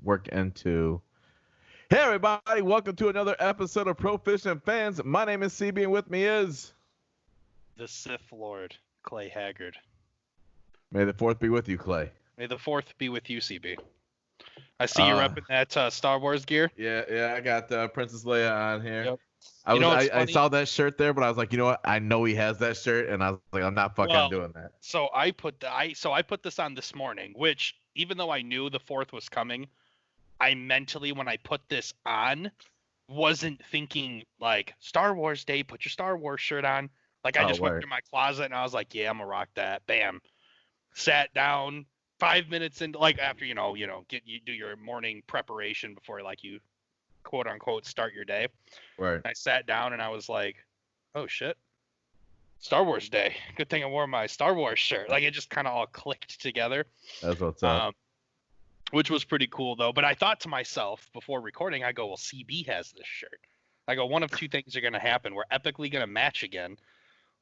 work into. Hey, everybody, welcome to another episode of Proficient Fans. My name is CB, and with me is the Sith Lord, Clay Haggard. May the 4th be with you, Clay. May the 4th be with you, CB. I see you're repping that Star Wars gear. Yeah, I got Princess Leia on here. Yep. I saw that shirt there, but I was like, you know what? I know he has that shirt, and I was like, I'm not fucking doing that. So I put this on this morning, which even though I knew the 4th was coming, I mentally, when I put this on, wasn't thinking like Star Wars Day. Put your Star Wars shirt on. Like I just went through my closet and I was like, yeah, I'm gonna rock that. Bam. Sat down 5 minutes into, like, after you do your morning preparation before like you quote unquote start your day. Right. I sat down and I was like, oh shit, Star Wars Day. Good thing I wore my Star Wars shirt. Like it just kind of all clicked together. That's what's up. Which was pretty cool though. But I thought to myself before recording, I go, well, CB has this shirt. I go, one of two things are gonna happen. We're epically gonna match again,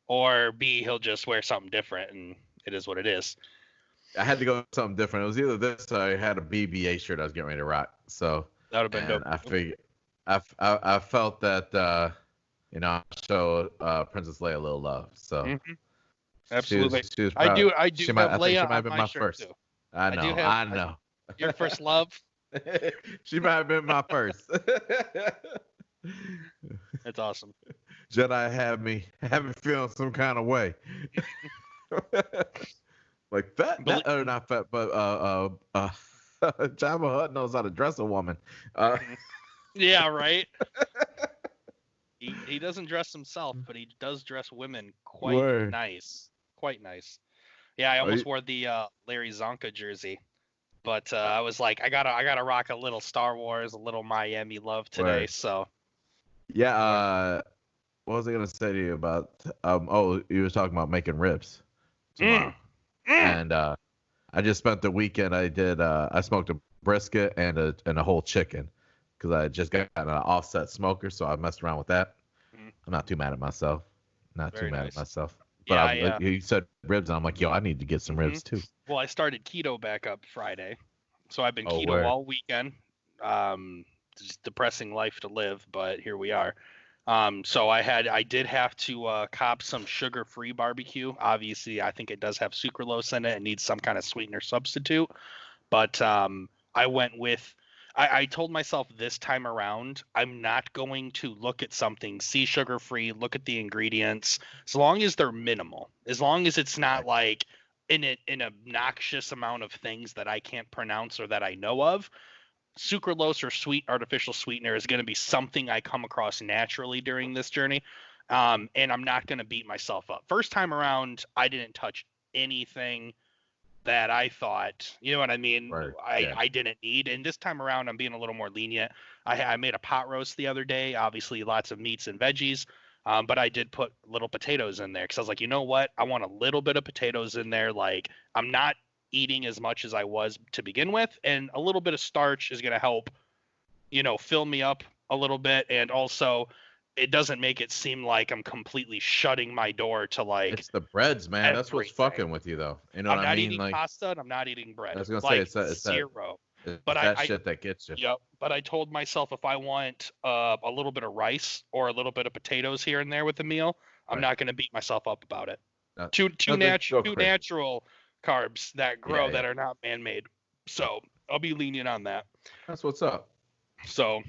or B, he'll just wear something different, and it is what it is. I had to go with something different. It was either this or I had a BB-8 shirt I was getting ready to rock. So that would have been dope. I figured, I felt that I showed Princess Leia a little love. So absolutely, she was proud. I do have Leia she might have on been my my shirt first. too. I know. Your first love. She might have been my first. That's awesome. Jedi had me feeling some kind of way. Like fat, or not fat, but Jabba Hutt knows how to dress a woman. Yeah, right. He doesn't dress himself, but he does dress women quite nice. Quite nice. Yeah, I almost wore the Larry Zonka jersey, but I was like, I gotta rock a little Star Wars, a little Miami love today. So. Yeah. What was I gonna say to you about? You were talking about making ribs tomorrow. And I just spent the weekend. I smoked a brisket and a whole chicken because I just got an offset smoker, so I messed around with that. I'm not too mad at myself. But you said ribs, and I'm like, yo, I need to get some ribs too. Well, I started keto back up Friday, so I've been keto all weekend. Just depressing life to live, but here we are. So I did have to cop some sugar-free barbecue. Obviously, I think it does have sucralose in it and needs some kind of sweetener substitute. But I went with I told myself this time around, I'm not going to look at something, see sugar-free, look at the ingredients, as long as they're minimal. As long as it's not like an obnoxious amount of things that I can't pronounce or that I know of. Sucralose or sweet artificial sweetener is going to be something I come across naturally during this journey. And I'm not going to beat myself up. First time around, I didn't touch anything that I thought, you know what I mean? Right. I didn't need. And this time around, I'm being a little more lenient. I made a pot roast the other day, obviously lots of meats and veggies. But I did put little potatoes in there because I was like, you know what? I want a little bit of potatoes in there. Like, I'm not eating as much as I was to begin with, and a little bit of starch is going to help, fill me up a little bit, and also it doesn't make it seem like I'm completely shutting my door to like. It's the breads, man. Everything. That's what's fucking with you, though. You know what I mean? I'm not eating pasta, and I'm not eating bread. I was gonna say it's zero. But that shit that gets you. Yep. But I told myself if I want a little bit of rice or a little bit of potatoes here and there with the meal, I'm not going to beat myself up about it. Two natural carbs that grow that are not man-made. So I'll be lenient on that. That's what's up. So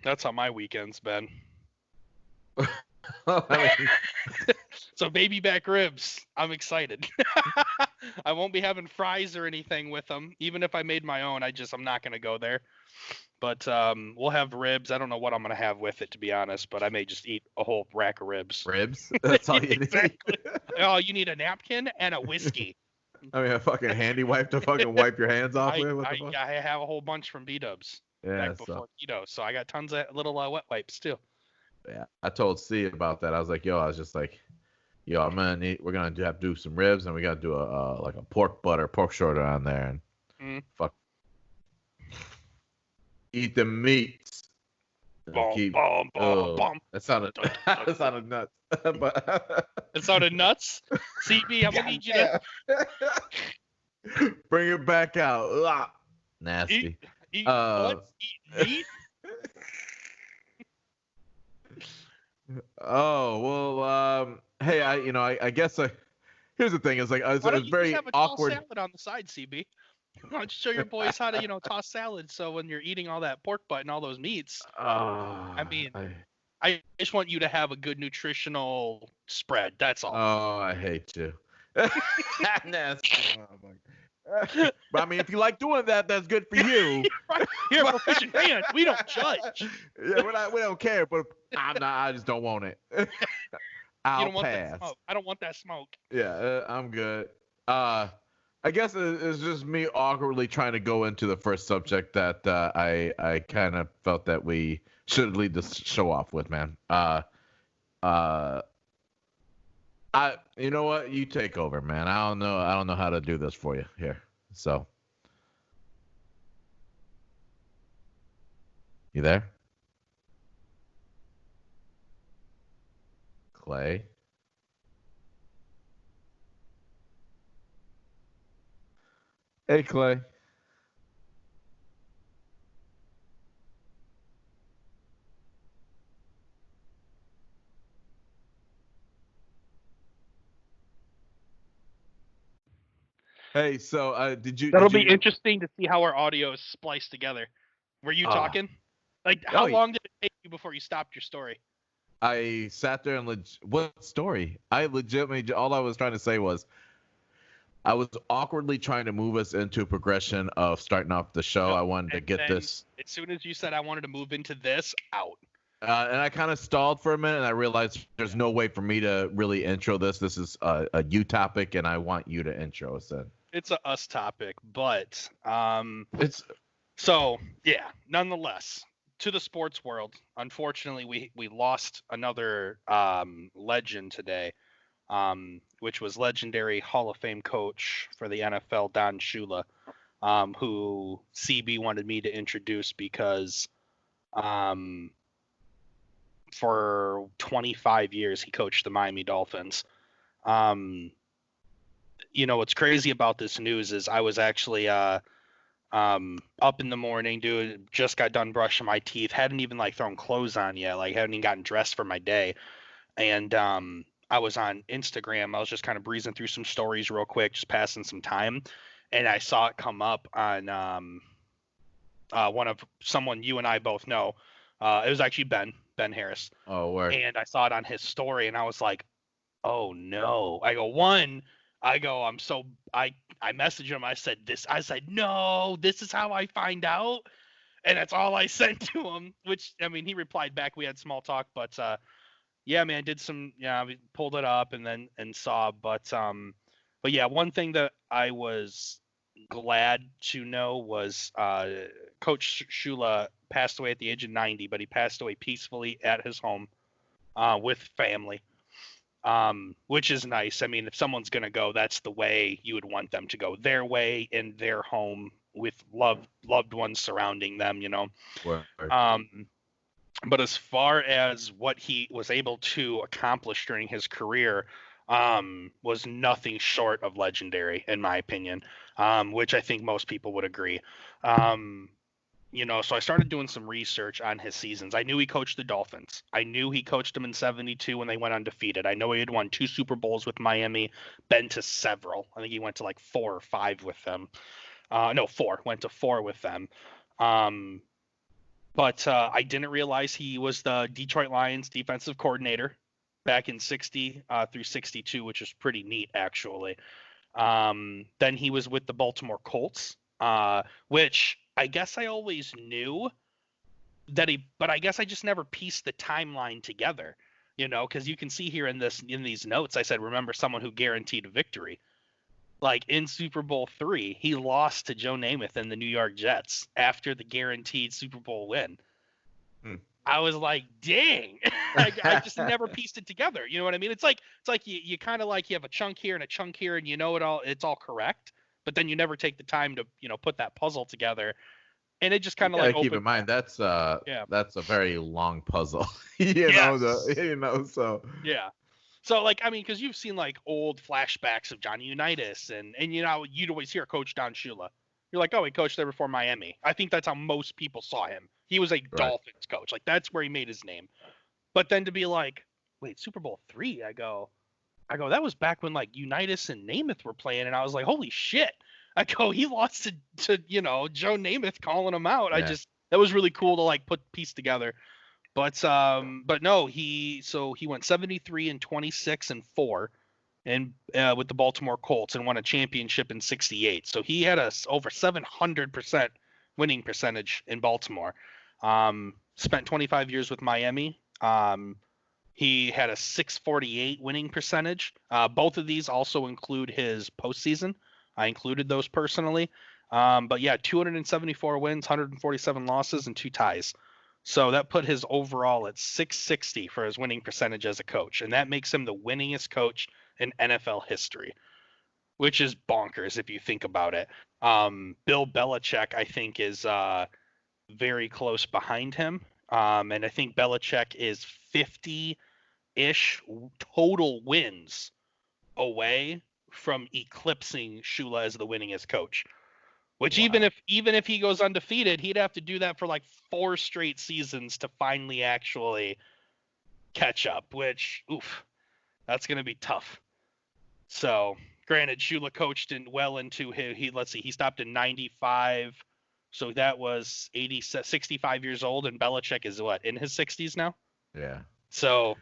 that's how my weekend's been. So baby back ribs. I'm excited. I won't be having fries or anything with them. Even if I made my own, I'm not going to go there. But we'll have ribs. I don't know what I'm going to have with it, to be honest, but I may just eat a whole rack of ribs. Ribs? That's all you need? Oh, you need a napkin and a whiskey. I mean, a fucking handy wipe to fucking wipe your hands off with? I have a whole bunch from B-dubs back before keto, so I got tons of little wet wipes too. Yeah, I told C about that. I was like, we're gonna have to do some ribs, and we gotta do a pork shoulder on there, and fuck, eat the meats. That sounded nuts. But it sounded nuts. CB, I'm gonna need you to bring it back out. Nasty. Eat what? Eat meat? Oh well. Hey, I guess here's the thing. It's like Why don't it's you just very have a awkward. tossed salad on the side, CB? Why don't you show your boys how to, toss salad so when you're eating all that pork butt and all those meats, I mean, I just want you to have a good nutritional spread. That's all. Oh, I hate you. Oh my. But I mean, if you like doing that, that's good for you. Right. Here, proficient fans, we don't judge. Yeah, we don't care, but I just don't want it. I'll You don't want pass. that smoke. I don't want that smoke. Yeah, I'm good. I guess it's just me awkwardly trying to go into the first subject that I kind of felt that we should lead this show off with, man. You know what? You take over, man. I don't know how to do this for you here. So, you there? Clay? Hey, Clay. Hey, so That'll did be you interesting to see how our audio is spliced together. Were you talking? Like, how oh, long did it take you before you stopped your story? I sat there and what story? I legitimately all I was trying to say was I was awkwardly trying to move us into a progression of starting off the show. Nope. I wanted to get this. As soon as you said I wanted to move into this, out. And I kind of stalled for a minute, and I realized there's no way for me to really intro this. This is a you topic, and I want you to intro us in. It's a us topic, but It's so yeah. Nonetheless, to the sports world, unfortunately, we lost another legend today, which was legendary Hall of Fame coach for the NFL, Don Shula, who CB wanted me to introduce because for 25 years he coached the Miami Dolphins. What's crazy about this news is I was actually up in the morning, dude, just got done brushing my teeth, hadn't even like thrown clothes on yet, like hadn't even gotten dressed for my day. And I was on Instagram. I was just kind of breezing through some stories real quick, just passing some time. And I saw it come up on one of someone you and I both know. It was actually Ben Harris. oh, word. And I saw it on his story, and I was like, oh no. I messaged him. I said, no, this is how I find out. And that's all I sent to him, which, I mean, he replied back. We had small talk, but yeah, man, we pulled it up and saw, but yeah, one thing that I was glad to know was Coach Shula passed away at the age of 90, but he passed away peacefully at his home with family, which is nice. I mean, if someone's going to go, that's the way you would want them to go, their way in their home with loved ones surrounding them, Word. But as far as what he was able to accomplish during his career, was nothing short of legendary, in my opinion, which I think most people would agree. So I started doing some research on his seasons. I knew he coached the Dolphins. I knew he coached them in 72 when they went undefeated. I know he had won 2 Super Bowls with Miami, been to several. I think he went to like 4 or 5 with them. No, 4. Went to 4 with them. But I didn't realize he was the Detroit Lions defensive coordinator back in 60 through 62, which is pretty neat, actually. Then he was with the Baltimore Colts, which I guess I always knew but I guess I just never pieced the timeline together, because you can see here in these notes, I said, remember someone who guaranteed a victory. Like in Super Bowl III, he lost to Joe Namath and the New York Jets after the guaranteed Super Bowl win. I was like, dang, I just never pieced it together. You know what I mean? It's like you kind of like you have a chunk here and a chunk here, and it's all correct, but then you never take the time to put that puzzle together, and it just kind of like keep in mind that's a very long puzzle, so yeah. So, like, I mean, because you've seen, like, old flashbacks of Johnny Unitas, and you'd always hear Coach Don Shula, you're like, oh, he coached there before Miami. I think that's how most people saw him. He was a Dolphins coach. Like, that's where he made his name. But then to be like, wait, Super Bowl III, I go, that was back when like Unitas and Namath were playing, and I was like, holy shit. I go, he lost to Joe Namath calling him out. Yeah. That was really cool to like put piece together. But no, he went 73-26-4 and with the Baltimore Colts and won a championship in '68. So he had over 700% winning percentage in Baltimore. Spent 25 years with Miami. He had a 648 winning percentage. Both of these also include his postseason. I included those personally. But yeah, 274 wins, 147 losses, and 2 ties. So that put his overall at 660 for his winning percentage as a coach. And that makes him the winningest coach in NFL history, which is bonkers if you think about it. Bill Belichick, I think, is very close behind him. And I think Belichick is 50-ish total wins away from eclipsing Shula as the winningest coach. Which wow. even if he goes undefeated, he'd have to do that for like 4 straight seasons to finally actually catch up, which, oof, that's going to be tough. So, granted, Shula coached well into he stopped in 95. So that was 65 years old, and Belichick is what, in his 60s now? Yeah. So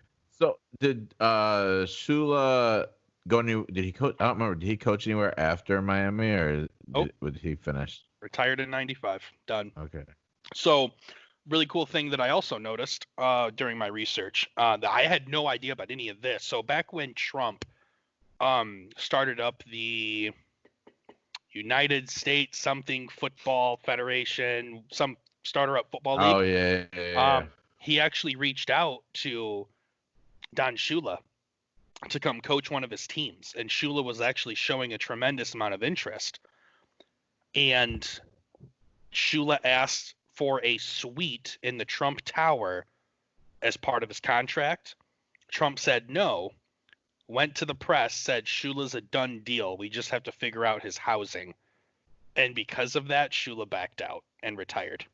did Shula did he coach? I don't remember. Did he coach anywhere after Miami, or would he finish? Retired in 95. Done. Okay. So, really cool thing that I also noticed during my research that I had no idea about any of this. So back when Trump started up the United States something football federation, some starter up football league. Oh yeah. He actually reached out to Don Shula to come coach one of his teams, and Shula was actually showing a tremendous amount of interest. And Shula asked for a suite in the Trump Tower as part of his contract. Trump said no, went to the press, said Shula's a done deal. We just have to figure out his housing. And because of that, Shula backed out and retired.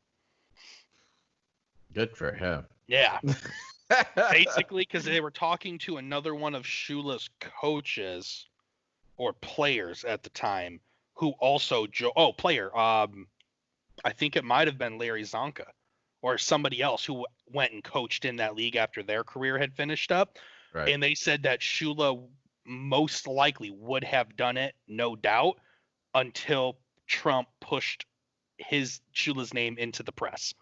Good for him. Yeah. Basically, because they were talking to another one of Shula's coaches or players at the time who also player. I think it might have been Larry Zonka or somebody else who went and coached in that league after their career had finished up. Right. And they said that Shula most likely would have done it, no doubt, until Trump pushed Shula's name into the press.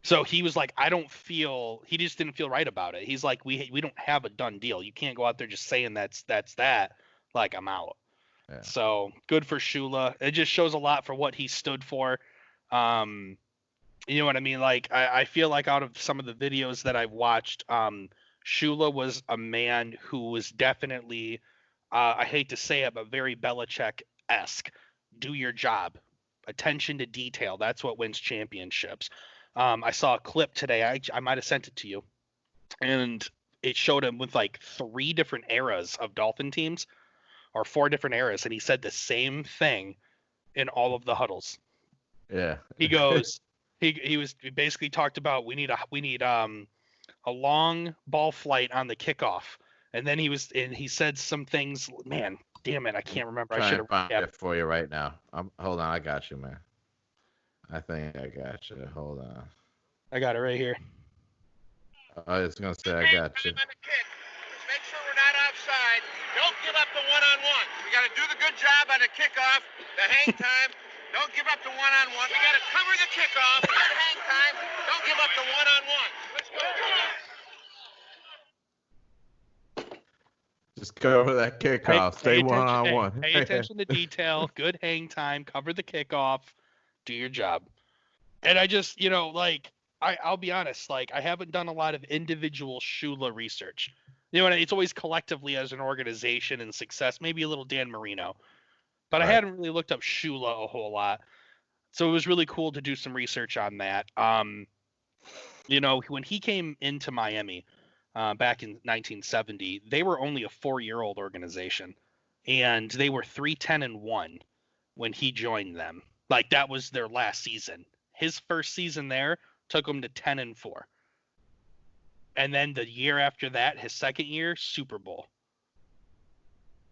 So he was like, he just didn't feel right about it. He's like, we don't have a done deal. You can't go out there just saying that's that. Like, I'm out. Yeah. So good for Shula. It just shows a lot for what he stood for. You know what I mean? Like, I feel like out of some of the videos that I've watched, Shula was a man who was definitely, I hate to say it, but very Belichick-esque. Do your job. Attention to detail. That's what wins championships. I saw a clip today. I might have sent it to you. And it showed him with like 3 different eras of Dolphin teams or 4 different eras. And he said the same thing in all of the huddles. Yeah. He goes, he basically talked about we need a long ball flight on the kickoff. And then he said some things, man, damn it. I can't remember. I should have find it for you right now. Hold on. I got you, man. I think I got you. Hold on. I got it right here. I was going to say I got you. Make sure we're not offside. Don't give up the one-on-one. We got to do the good job on the kickoff, the hang time. Don't give up the one-on-one. We got to cover the kickoff, good hang time. Don't give up the one-on-one. Let's go. Just cover that kickoff. Stay one-on-one. Pay attention to detail. Good hang time. Cover the kickoff. Do your job. And I just, I'll be honest, like, I haven't done a lot of individual Shula research. It's always collectively as an organization and success, maybe a little Dan Marino. But right. I hadn't really looked up Shula a whole lot. So it was really cool to do some research on that. When he came into Miami back in 1970, they were only a 4-year-old organization. And they were 3-10-1. when he joined them. Like, that was their last season. His first season there took him to 10-4. And then the year after that, his second year, Super Bowl.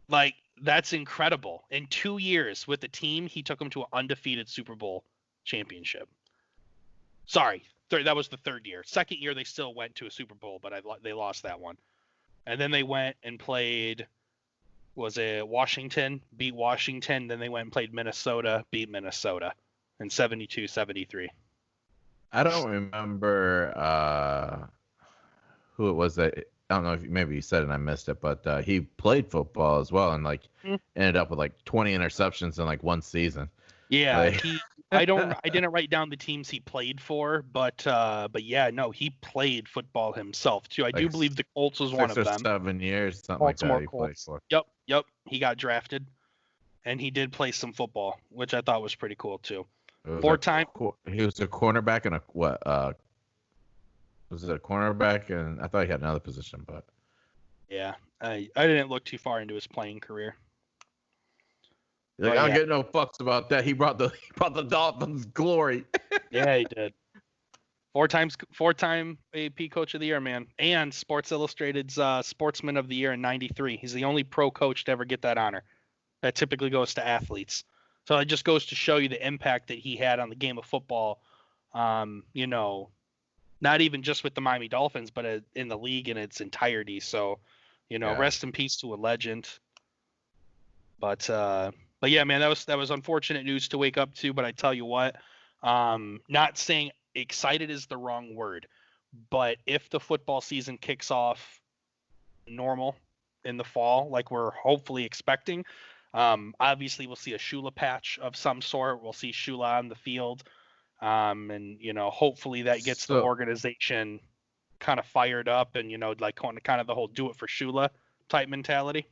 Like, that's incredible. In 2 years with the team, he took them to an undefeated Super Bowl championship. Sorry, that was the third year. Second year, they still went to a Super Bowl, but they lost that one. And then they went and played, was it Washington? Beat Washington. Then they went and played Minnesota, beat Minnesota in 72-73. I don't remember who it was that, I don't know if maybe you said it and I missed it, but he played football as well and like ended up with like 20 interceptions in like one season. Yeah, like... I didn't write down the teams he played for, but yeah, no, he played football himself too. I do believe the Colts was one of them. 7 years, something like that. He played for. Yep. He got drafted, and he did play some football, which I thought was pretty cool too. Four-time. He was a cornerback and was it a cornerback? And I thought he had another position, but yeah, I didn't look too far into his playing career. Like, I don't get no fucks about that. He brought the Dolphins glory. Yeah, he did. Four-time AP Coach of the Year, man, and Sports Illustrated's Sportsman of the Year in '93. He's the only pro coach to ever get that honor. That typically goes to athletes. So it just goes to show you the impact that he had on the game of football. You know, not even just with the Miami Dolphins, but in the league in its entirety. So, you know, rest in peace to a legend. But yeah, man, that was unfortunate news to wake up to. But I tell you what, not saying excited is the wrong word, but if the football season kicks off normal in the fall, like we're hopefully expecting, obviously we'll see a Shula patch of some sort. We'll see Shula on the field, and you know, hopefully that gets the organization kind of fired up, and you know, like kind of the whole do it for Shula type mentality.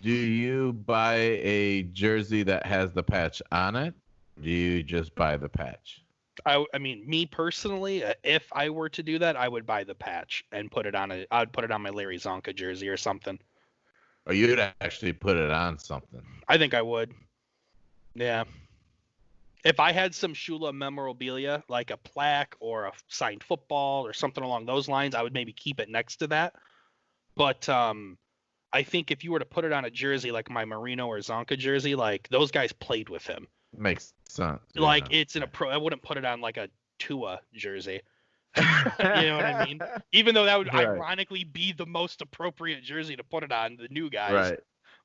Do you buy a jersey that has the patch on it? Do you just buy the patch? I mean, me personally, if I were to do that, I would buy the patch and put it on I'd put it on my Larry Zonka jersey or something. Or you'd actually put it on something? I think I would. Yeah. If I had some Shula memorabilia, like a plaque or a signed football or something along those lines, I would maybe keep it next to that. But I think if you were to put it on a jersey like my Marino or Zonka jersey, like those guys played with him. Makes sense. Like it's in a pro. I wouldn't put it on like a Tua jersey. You know what I mean? Even though that would ironically be the most appropriate jersey to put it on, the new guys. Right.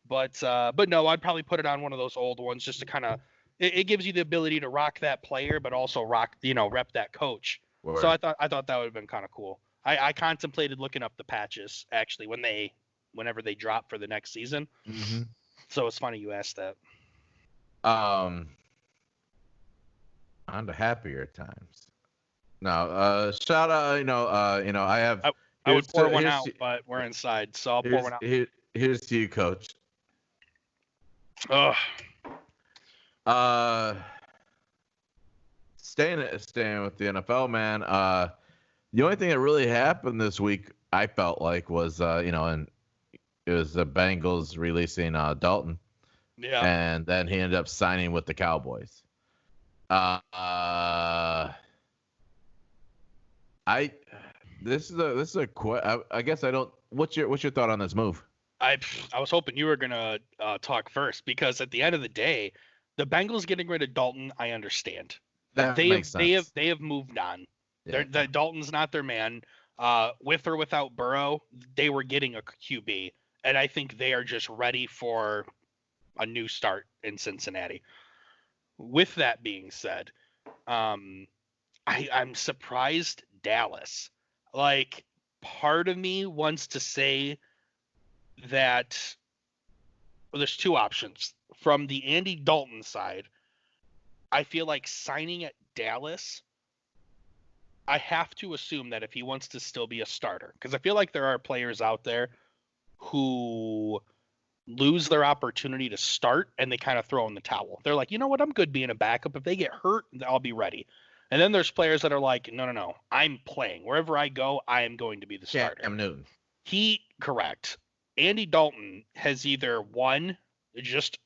But no, I'd probably put it on one of those old ones just to kind of. It gives you the ability to rock that player, but also rep that coach. Word. So I thought that would have been kind of cool. I contemplated looking up the patches actually whenever they drop for the next season. Mm-hmm. So it's funny you asked that. On to happier times. No, shout out. I have. I would pour one out, but we're inside, so I'll pour one out. Here's to you, Coach. Ugh. Staying with the NFL, man. The only thing that really happened this week, I felt like, was and it was the Bengals releasing Dalton. Yeah. And then he ended up signing with the Cowboys. I guess I don't. What's your thought on this move? I was hoping you were gonna talk first, because at the end of the day, the Bengals getting rid of Dalton, I understand. They have moved on. Yeah. Dalton's not their man. With or without Burrow, they were getting a QB, and I think they are just ready for a new start in Cincinnati. With that being said, I'm surprised Dallas. Like, part of me wants to say that there's two options. From the Andy Dalton side, I feel like signing at Dallas, I have to assume that if he wants to still be a starter, because I feel like there are players out there who lose their opportunity to start and they kind of throw in the towel. They're like, you know what, I'm good being a backup. If they get hurt, I'll be ready. And then there's players that are like, no, I'm playing. Wherever I go, I am going to be the starter. Cam Newton. Correct. Andy Dalton has either, one, just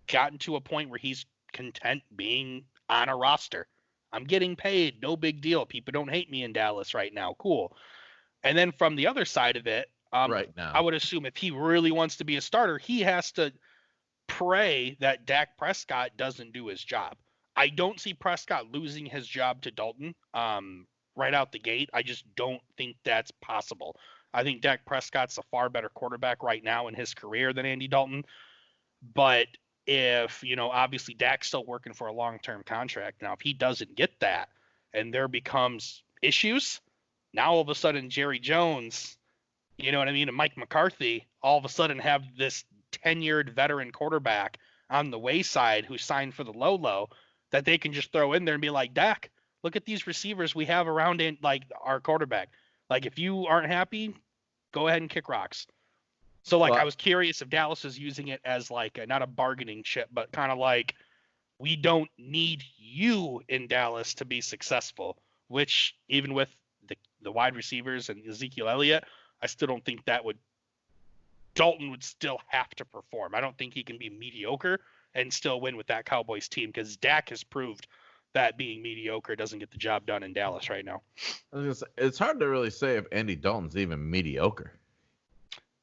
gotten to a point where he's content being on a roster. I'm getting paid, no big deal. People don't hate me in Dallas right now. Cool. And then from the other side of it, right now, I would assume if he really wants to be a starter, he has to pray that Dak Prescott doesn't do his job. I don't see Prescott losing his job to Dalton right out the gate. I just don't think that's possible. I think Dak Prescott's a far better quarterback right now in his career than Andy Dalton. But if, obviously Dak's still working for a long-term contract. Now, if he doesn't get that and there becomes issues, now all of a sudden Jerry Jones, and Mike McCarthy all of a sudden have this tenured veteran quarterback on the wayside who signed for the low that they can just throw in there and be like, Dak, look at these receivers we have around in our quarterback. Like, if you aren't happy, go ahead and kick rocks. So, I was curious if Dallas is using it as not a bargaining chip, but kind of like, we don't need you in Dallas to be successful, which even with the wide receivers and Ezekiel Elliott, I still don't think Dalton would still have to perform. I don't think he can be mediocre and still win with that Cowboys team, because Dak has proved that being mediocre doesn't get the job done in Dallas right now. It's hard to really say if Andy Dalton's even mediocre.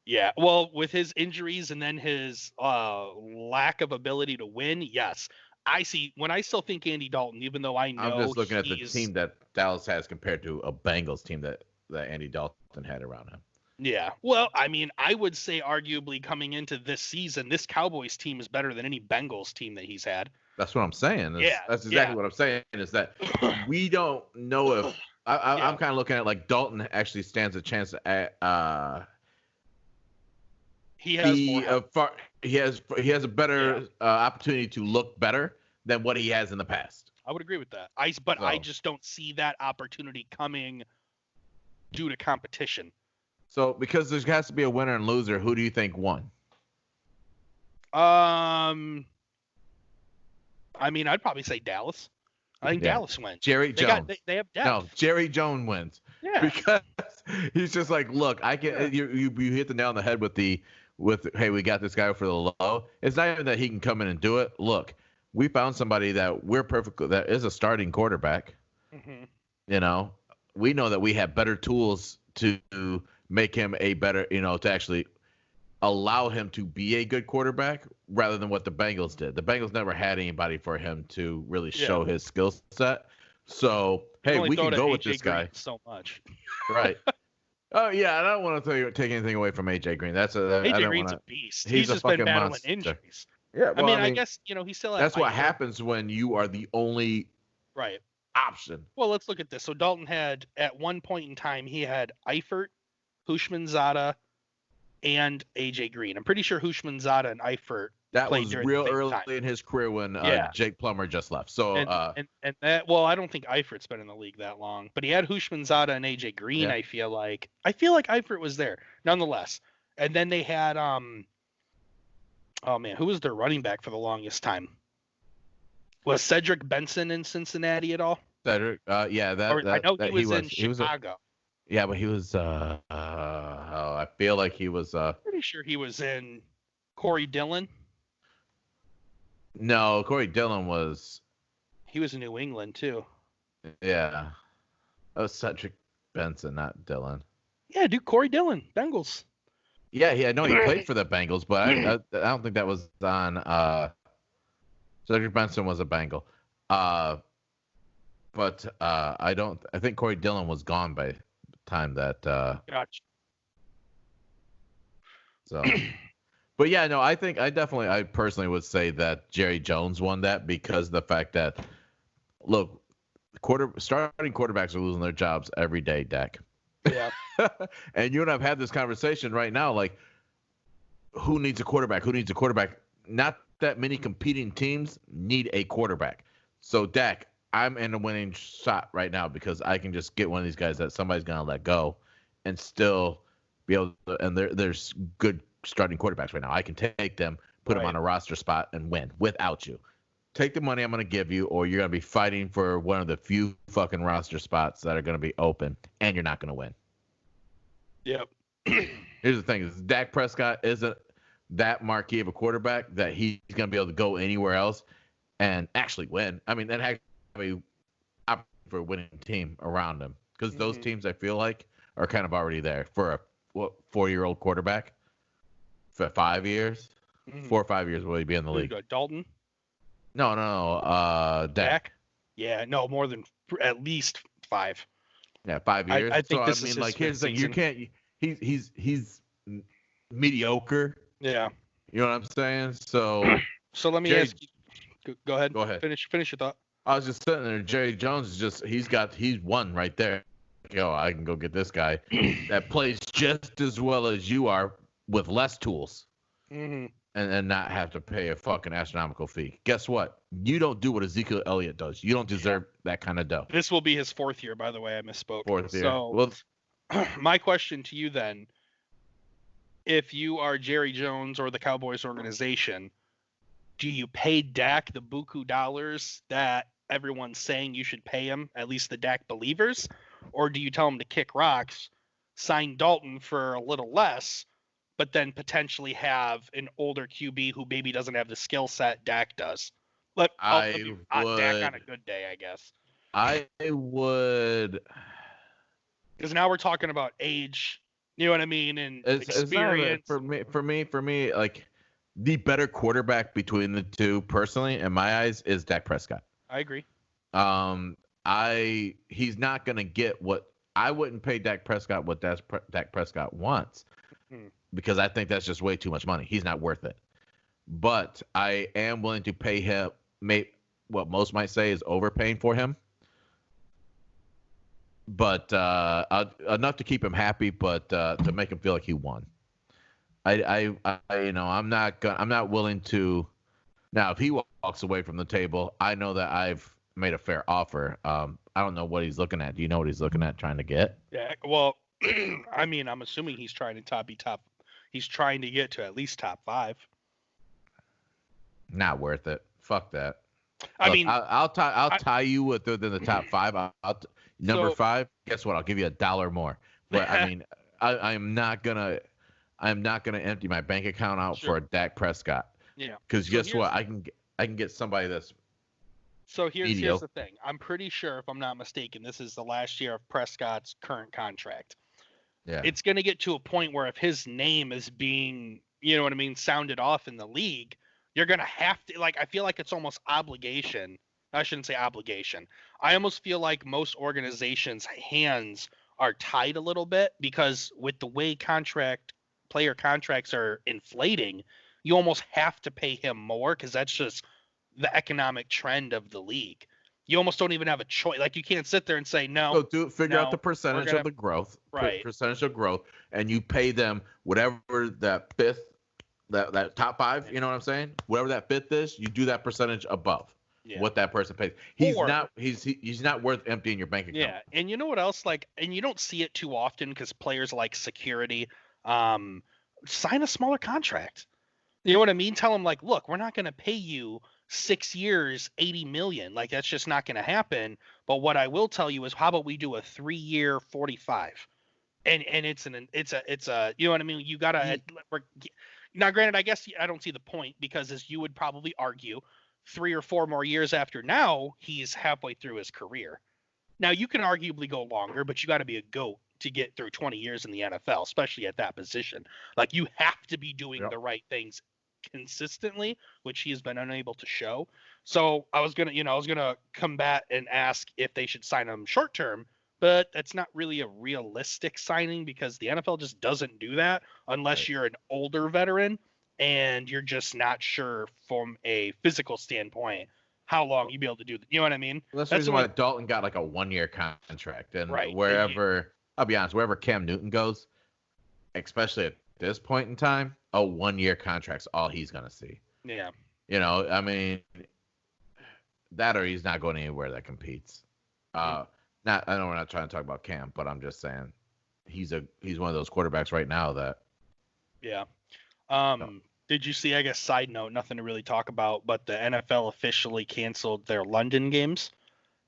Yeah, well, with his injuries and then his lack of ability to win, yes. I still think Andy Dalton, even though I know I'm just looking at the team that Dallas has compared to a Bengals team that Andy Dalton had around him. Yeah, well, I would say arguably coming into this season, this Cowboys team is better than any Bengals team that he's had. That's what I'm saying. That's exactly what I'm saying, is that we don't know if I'm kind of looking at Dalton actually stands a chance at he has a better opportunity to look better than what he has in the past. I would agree with that. I just don't see that opportunity coming due to competition. So, because there has to be a winner and loser, who do you think won? I'd probably say Dallas. I think Dallas wins. Jerry Jones. They have depth. No, Jerry Jones wins. Yeah. Because he's just like, look, I can. You hit the nail on the head with hey, we got this guy for the low. It's not even that he can come in and do it. Look, we found somebody that that is a starting quarterback. Mm-hmm. We know that we have better tools to make him a better, to actually allow him to be a good quarterback rather than what the Bengals did. The Bengals never had anybody for him to really show his skill set. So, hey, we can go with this guy. So much. Right. Oh, yeah, I don't want to take anything away from A.J. Green. A.J. Green's a beast. He's just been battling monster. Injuries. Yeah, well, I guess, he still has. That's what happens when you are the only option. Well, let's look at this. So Dalton had, at one point in time, he had Eifert, Houshmandzadeh, and A.J. Green. I'm pretty sure Houshmandzadeh and Eifert played was real early in his career when Jake Plummer just left. So and that, well, I don't think Eifert's been in the league that long, but he had Houshmandzadeh and A.J. Green. I feel like Eifert was there nonetheless. And then they had who was their running back for the longest time? Was Cedric Benson in Cincinnati at all? Cedric, I know he was in Chicago. But he was. I feel like he was. Pretty sure he was in Corey Dillon. No, Corey Dillon was. He was in New England too. Yeah, that was Cedric Benson, not Dillon. Yeah, dude, Corey Dillon, Bengals. Yeah, I know he played for the Bengals, but I don't think that was on. Cedric Benson was a Bengal. But I think Corey Dillon was gone by the time that. Gotcha. So, but yeah, no, I personally would say that Jerry Jones won that because of the fact that, look, starting quarterbacks are losing their jobs every day, Dak. Yeah. And you and I've had this conversation right now, like, who needs a quarterback? Who needs a quarterback? Not that many competing teams need a quarterback. So, Dak, I'm in a winning shot right now because I can just get one of these guys that somebody's going to let go and still be able to, and there's good starting quarterbacks right now. I can take them, put them on a roster spot and win without you. Take the money I'm going to give you, or you're going to be fighting for one of the few fucking roster spots that are going to be open, and you're not going to win. Yep. Here's the thing: is Dak Prescott isn't that marquee of a quarterback that he's going to be able to go anywhere else and actually win. I mean, that has to be for a winning team around him, because those teams, I feel like, are kind of already there for a 4-year-old quarterback for 5 years. 4 or 5 years will he be in the league? Dalton? No. Dak. Yeah, no, more than at least 5. Yeah, 5 years. I think this is his like, here's the thing: you can't. He's mediocre. Yeah. You know what I'm saying? So let me ask you. Go ahead. Finish your thought. I was just sitting there. Jerry Jones is he's won right there. I can go get this guy that plays just as well as you are with less tools, and not have to pay a fucking astronomical fee. Guess what? You don't do what Ezekiel Elliott does. You don't deserve that kind of dough. This will be his 4th year, by the way. I misspoke. 4th year. So, my question to you then, if you are Jerry Jones or the Cowboys organization, do you pay Dak the buku dollars that everyone's saying you should pay him, at least the Dak believers, or do you tell him to kick rocks, sign Dalton for a little less, but then potentially have an older QB who maybe doesn't have the skill set Dak does? Dak on a good day, I guess. I would, because now we're talking about age. You know what I mean? And experience. For me, like, the better quarterback between the two, personally, in my eyes, is Dak Prescott. I agree. He's not gonna get what I wouldn't pay Dak Prescott what Dak Prescott wants, because I think that's just way too much money. He's not worth it. But I am willing to pay him, what most might say is overpaying for him. But enough to keep him happy, but to make him feel like he won. I'm not willing to. Now, if he walks away from the table, I know that I've made a fair offer. I don't know what he's looking at. Do you know what he's looking at trying to get? Yeah, well, I mean, I'm assuming he's trying to be top. He's trying to get to at least top 5. Not worth it. Fuck that. I'll tie you within the top 5. Number 5. Guess what? I'll give you $1 more. But I mean, I'm not gonna empty my bank account out for a Dak Prescott. Yeah. Because guess what? I can get somebody that's. So here's the thing. I'm pretty sure, if I'm not mistaken, this is the last year of Prescott's current contract. Yeah. It's going to get to a point where if his name is being, you know what I mean, sounded off in the league, you're going to have to, like, I feel like it's almost obligation. I shouldn't say obligation. I almost feel like most organizations' hands are tied a little bit, because with the way player contracts are inflating, you almost have to pay him more, because that's just the economic trend of the league. You almost don't even have a choice. Like, you can't sit there and say no. So figure out the percentage of the growth, right? Percentage of growth, and you pay them whatever that fifth, that top 5. You know what I'm saying? Whatever that fifth is, you do that percentage above what that person pays. He's not worth emptying your bank account. Yeah, and you know what else? Like, and you don't see it too often because players like security sign a smaller contract. You know what I mean? Tell them, like, look, we're not going to pay you 6 years, $80 million. Like, that's just not going to happen. But what I will tell you is, how about we do a 3-year, 45? And it's a you know what I mean? You gotta. Now, granted, I guess I don't see the point, because, as you would probably argue, 3 or 4 more years after now, he's halfway through his career. Now, you can arguably go longer, but you got to be a GOAT to get through 20 years in the NFL, especially at that position. Like, you have to be doing the right things consistently, which he has been unable to show. So I was gonna combat and ask if they should sign him short term, but that's not really a realistic signing, because the NFL just doesn't do that unless you're an older veteran and you're just not sure from a physical standpoint how long you'd be able to do. You know what I mean? Well, that's the reason why Dalton got like a 1-year contract, and I'll be honest, wherever Cam Newton goes, especially at this point in time, a 1-year contract's all he's gonna see. Yeah. You know, I mean, that or he's not going anywhere that competes. I know we're not trying to talk about Cam, but I'm just saying he's one of those quarterbacks right now that. Yeah. Did you see? I guess side note, nothing to really talk about, but the NFL officially canceled their London games.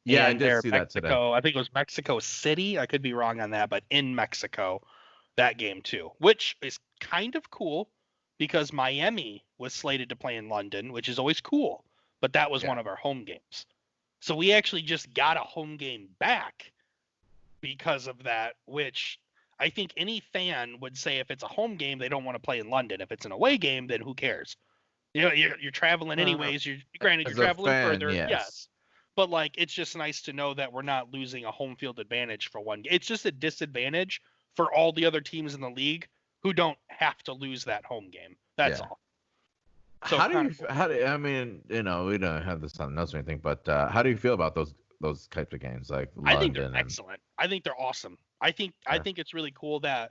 Yeah, I did see that today. I think it was Mexico City. I could be wrong on that, but in Mexico, that game too, which is kind of cool because Miami was slated to play in London, which is always cool, but that was one of our home games. So we actually just got a home game back because of that, which I think any fan would say if it's a home game, they don't want to play in London. If it's an away game, then who cares? You know, you're traveling anyways. You're traveling further. Yes. But like, it's just nice to know that we're not losing a home field advantage for one. It's just a disadvantage for all the other teams in the league who don't have to lose that home game. That's all. So how do you, I mean, you know, we don't have this on notes or anything, but how do you feel about those types of games like London? I think they're excellent. I think they're awesome. I think it's really cool that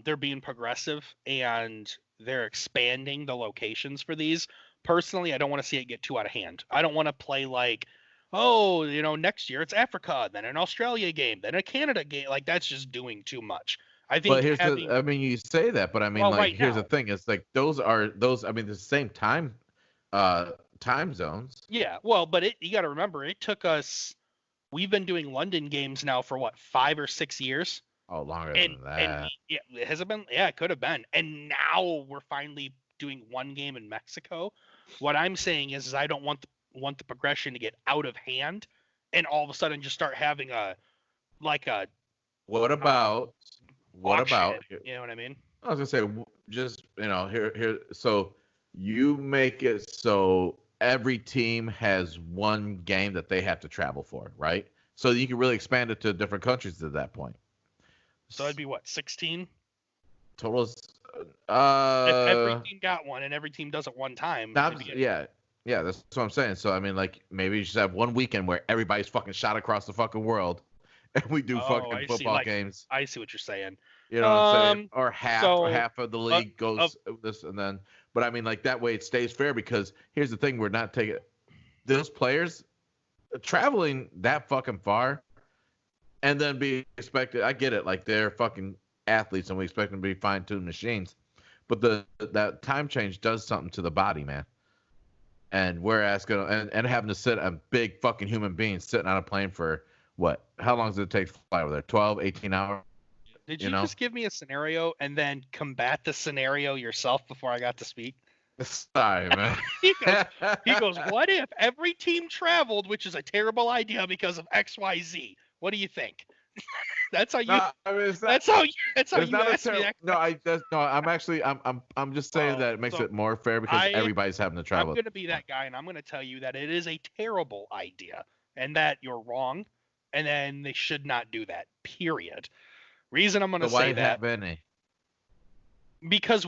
they're being progressive and they're expanding the locations for these. Personally, I don't want to see it get too out of hand. I don't want to play like, oh, you know, next year it's Africa, then an Australia game, then a Canada game. Like, that's just doing too much. I think. But I mean, you say that, but I mean, like, here's the thing: it's like those. I mean, the same time zones. Yeah, well, but you got to remember, it took us. We've been doing London games now for what, 5 or 6 years? Oh, longer than that. And has it been? Yeah, it could have been. And now we're finally doing one game in Mexico. What I'm saying is I don't want the progression to get out of hand, and all of a sudden just start having What about? You know what I mean? I was gonna say, just, you know, here. So you make it so every team has one game that they have to travel for, right? So you can really expand it to different countries at that point. So it'd be what, 16? Totals. If every team got one and every team does it one time. Yeah, that's what I'm saying. So I mean, like, maybe you just have one weekend where everybody's fucking shot across the fucking world, and we do fucking football games. I see what you're saying. You know what I'm saying? Or half of the league goes this, and then. But I mean, like, that way it stays fair, because here's the thing: we're not taking those players traveling that fucking far, and then be expected. I get it, like, they're fucking athletes, and we expect them to be fine-tuned machines. But that time change does something to the body, man. And we're asking, and having to sit a big fucking human being sitting on a plane for what? How long does it take to fly over there? 12, 18 hours? Did you just give me a scenario and then combat the scenario yourself before I got to speak? Sorry, man. he goes, what if every team traveled, which is a terrible idea because of XYZ? What do you think? That's how you. No, I mean, that's how you asked me that. No, I'm just saying that it makes it more fair because everybody's having to travel. I'm going to be that guy, and I'm going to tell you that it is a terrible idea, and that you're wrong, and then they should not do that. Period. Reason I'm going to say that. Why have any? Because,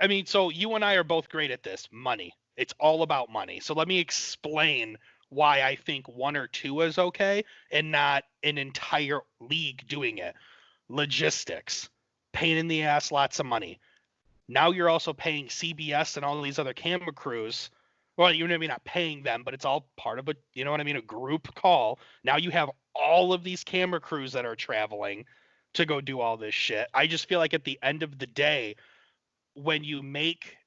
I mean, so you and I are both great at this. Money. It's all about money. So let me explain why I think 1 or 2 is okay and not an entire league doing it. Logistics. Pain in the ass, lots of money. Now you're also paying CBS and all these other camera crews. Well, you're maybe not paying them, but it's all part of a group call. Now you have all of these camera crews that are traveling to go do all this shit. I just feel like at the end of the day, when you make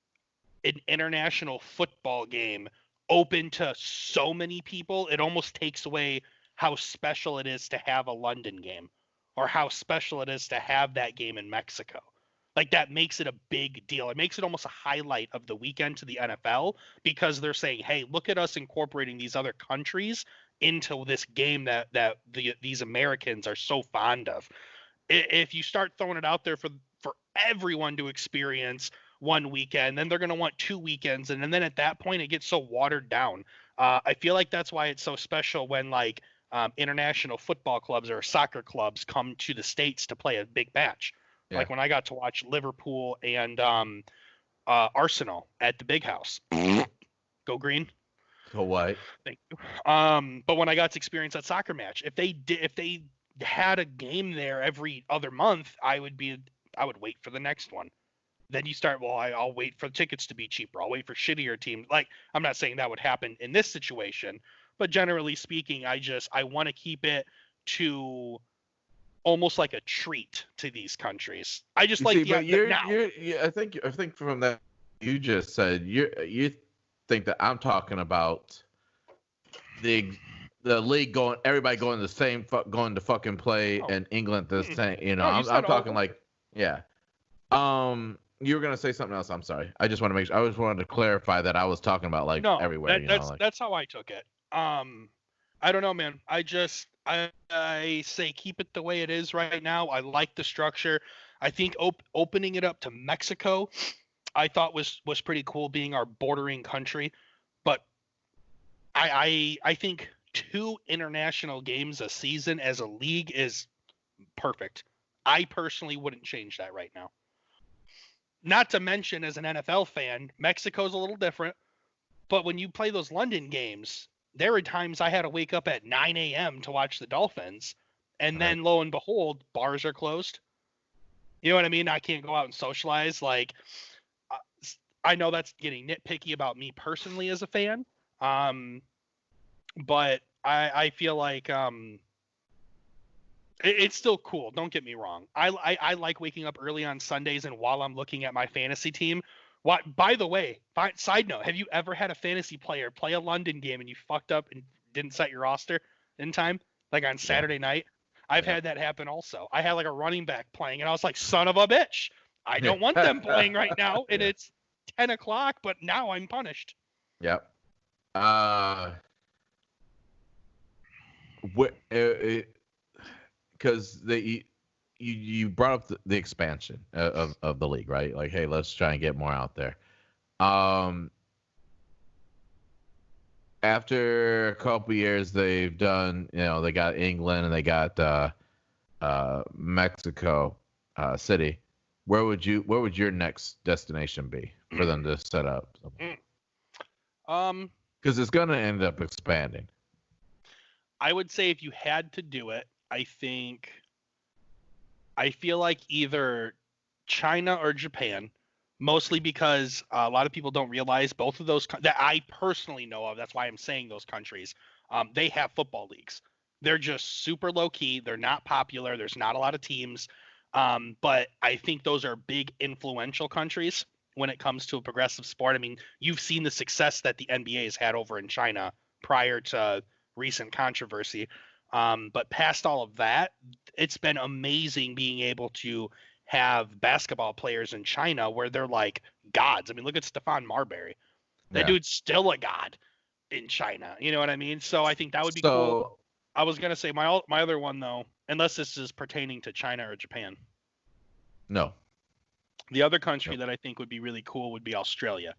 an international football game open to so many people, it almost takes away how special it is to have a London game or how special it is to have that game in Mexico. Like, that makes it a big deal. It makes it almost a highlight of the weekend to the NFL because they're saying, hey, look at us incorporating these other countries into this game that these Americans are so fond of. If you start throwing it out there for everyone to experience one weekend, then they're going to want 2 weekends. And then at that point, it gets so watered down. I feel like that's why it's so special when, like, international football clubs or soccer clubs come to the States to play a big match. Yeah. Like when I got to watch Liverpool and Arsenal at the Big House. Go green. Go white. Thank you. But when I got to experience that soccer match, if they had a game there every other month, I would wait for the next one. Then you start, I'll wait for the tickets to be cheaper. I'll wait for shittier teams. Like, I'm not saying that would happen in this situation, but generally speaking, I want to keep it to almost like a treat to these countries. I just I think from that you just said, you think that I'm talking about the league everybody going to fucking play in England the same. You know, I'm talking like, yeah. you were gonna say something else. I'm sorry. I just want to make sure. I just wanted to clarify that I was talking about like everywhere. That's how I took it. I don't know, man. I say keep it the way it is right now. I like the structure. I think opening it up to Mexico, I thought was pretty cool, being our bordering country. But I think 2 international games a season as a league is perfect. I personally wouldn't change that right now. Not to mention, as an NFL fan, Mexico's a little different. But when you play those London games, there were times I had to wake up at 9 a.m. to watch the Dolphins. And then, lo and behold, bars are closed. You know what I mean? I can't go out and socialize. Like, I know that's getting nitpicky about me personally as a fan. But I feel like it's still cool. Don't get me wrong. I like waking up early on Sundays, and while I'm looking at my fantasy team. By the way, side note, have you ever had a fantasy player play a London game and you fucked up and didn't set your roster in time? Like on Saturday night? I've had that happen also. I had like a running back playing, and I was like, son of a bitch. I don't want them playing right now, and it's 10 o'clock, but now I'm punished. Yep. Because you brought up the expansion of the league, right? Like, hey, let's try and get more out there. After a couple years, they've done, they got England and they got Mexico City. Where would your next destination be for them to set up? Because it's going to end up expanding. I would say if you had to do it, I feel like either China or Japan, mostly because a lot of people don't realize both of those that I personally know of. That's why I'm saying those countries. They have football leagues. They're just super low key. They're not popular. There's not a lot of teams. But I think those are big influential countries when it comes to a progressive sport. I mean, you've seen the success that the NBA has had over in China prior to recent controversy. But past all of that, it's been amazing being able to have basketball players in China where they're like gods. I mean, look at Stephon Marbury. That dude's still a god in China. You know what I mean? So I think that would be cool. I was going to say my other one, though, unless this is pertaining to China or Japan. No. The other country that I think would be really cool would be Australia.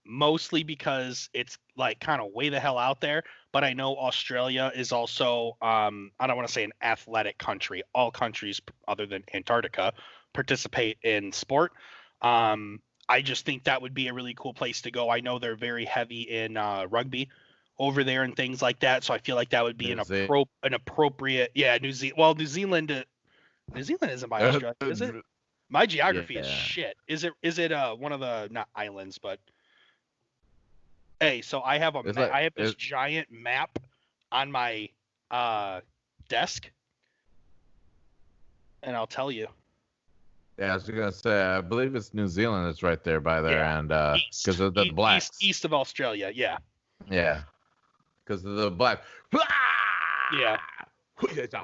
Mostly because it's like kind of way the hell out there, but I know Australia is also, I don't want to say an athletic country. All countries other than Antarctica participate in sport. I just think that would be a really cool place to go. I know they're very heavy in rugby over there and things like that. So I feel like that would be an appropriate, New Zealand. Well, New Zealand isn't by Australia, is it? My geography is shit. Is it one of the, not islands, but hey, so I have this giant map on my desk, and I'll tell you. Yeah, I was gonna say, I believe it's New Zealand. It's right there by there, and because of the blacks. East of Australia, yeah. Yeah, because of the black. Yeah. It's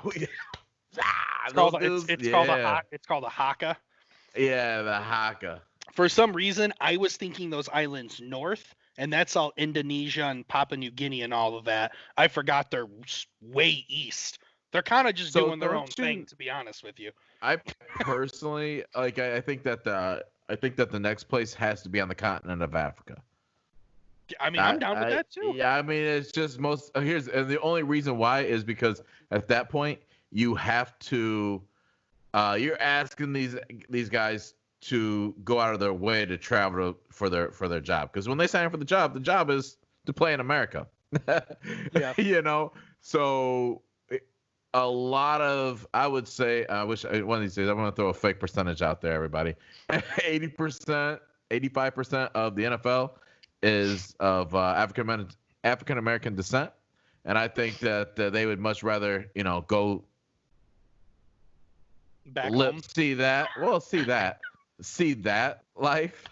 called a haka. Yeah, the haka. For some reason, I was thinking those islands north, and that's all Indonesia and Papua New Guinea and all of that. I forgot they're way east. They're kind of just doing their own thing, to be honest with you. I personally I think that the next place has to be on the continent of Africa. I mean, I'm down with that too. Yeah, I mean, it's just and the only reason why is because at that point you have to you're asking these guys to go out of their way to travel for their job, because when they sign up for the job is to play in America. Yeah. So a lot of, I would say, I wish one of these days I'm going to throw a fake percentage out there, everybody. 80%, 85% of the NFL is of African American descent, and I think that they would much rather go back home. See that life.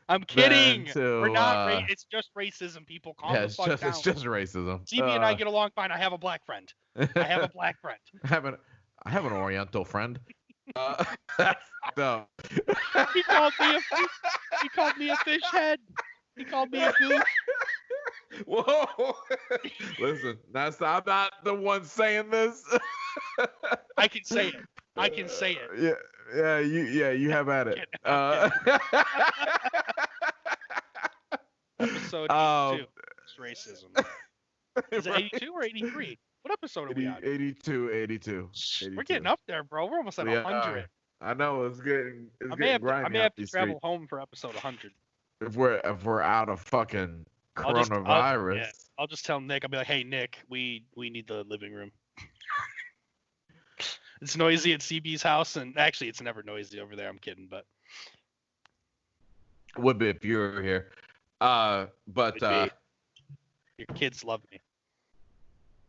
I'm kidding. We're not. It's just racism, people. Calm the fuck down. It's just racism. CB and I get along fine. I have a black friend. I have an Oriental friend. No. He called me a fish head. He called me a goof. Whoa. Listen, I'm not the one saying this. I can say it. I can say it. You have at it. Episode 82. It's racism. Is it 82 or 83? What episode are we on? 82. We're getting up there, bro. We're almost at 100. I know it's getting I grimy. may have to travel home for episode 100. If we're out of fucking coronavirus. I'll just tell Nick. I'll be like, hey Nick, we need the living room. It's noisy at CB's house, and actually it's never noisy over there. I'm kidding, but would be if you were here. But your kids love me.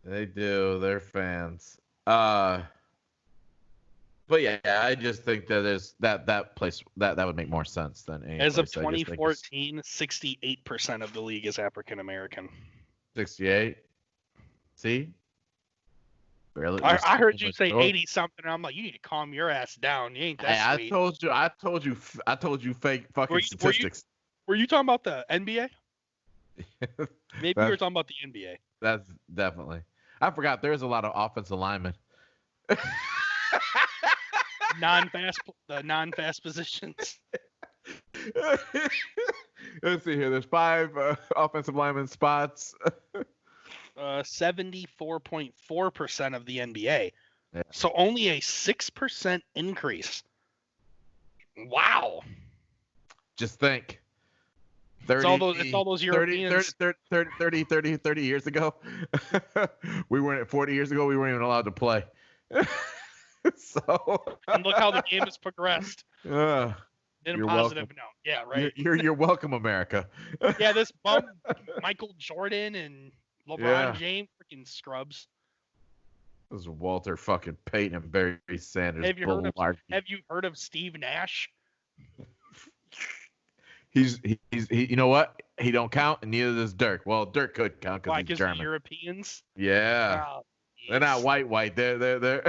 They do. They're fans. But yeah, I just think that there's that place that would make more sense than any As of place. 2014, 68% of the league is African American. 68. See? Barely. I heard you say 80 something, and I'm like, you need to calm your ass down. You ain't that sweet. I told you fake fucking statistics. Were you talking about the NBA? Maybe you were talking about the NBA. That's definitely. I forgot there's a lot of offensive linemen. non-fast positions. Let's see here. There's 5 offensive lineman spots. 74.4% of the NBA. Yeah. So only a 6% increase. Wow. Just think. 30, it's all those Europeans. 30 years ago. we weren't 40 years ago. We weren't even allowed to play. So. And look how the game has progressed. In a positive note. Yeah, right. You're welcome, America. Yeah, this bum Michael Jordan and LeBron James freaking scrubs. This is Walter fucking Payton and Barry Sanders. Have you heard of Steve Nash? He's you know what? He don't count, and neither does Dirk. Well, Dirk could count because he's German. The Europeans? Yeah. Oh, they're not white. They're.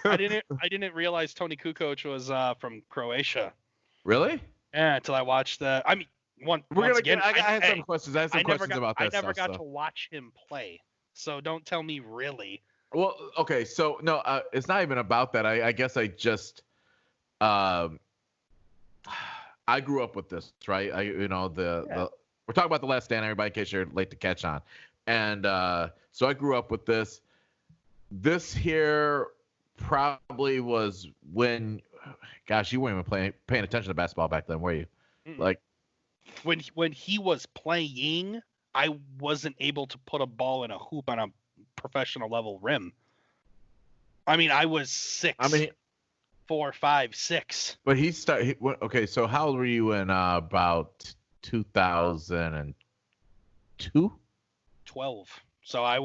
I didn't realize Tony Kukoc was from Croatia. Really? Yeah, until I watched the. I mean, I had some questions. I had some questions about that. I never got to watch him play, so don't tell me really. Well, okay, so no, it's not even about that. I guess I just, I grew up with this, right? We're talking about The Last Stand, everybody, in case you're late to catch on, and so I grew up with this. This here probably was when, gosh, you weren't even paying attention to basketball back then, were you? Mm-mm. Like when he was playing, I wasn't able to put a ball in a hoop on a professional level rim. I mean, I was 6. 4, 5, 6. But okay, so how old were you in about 2002? 12. So I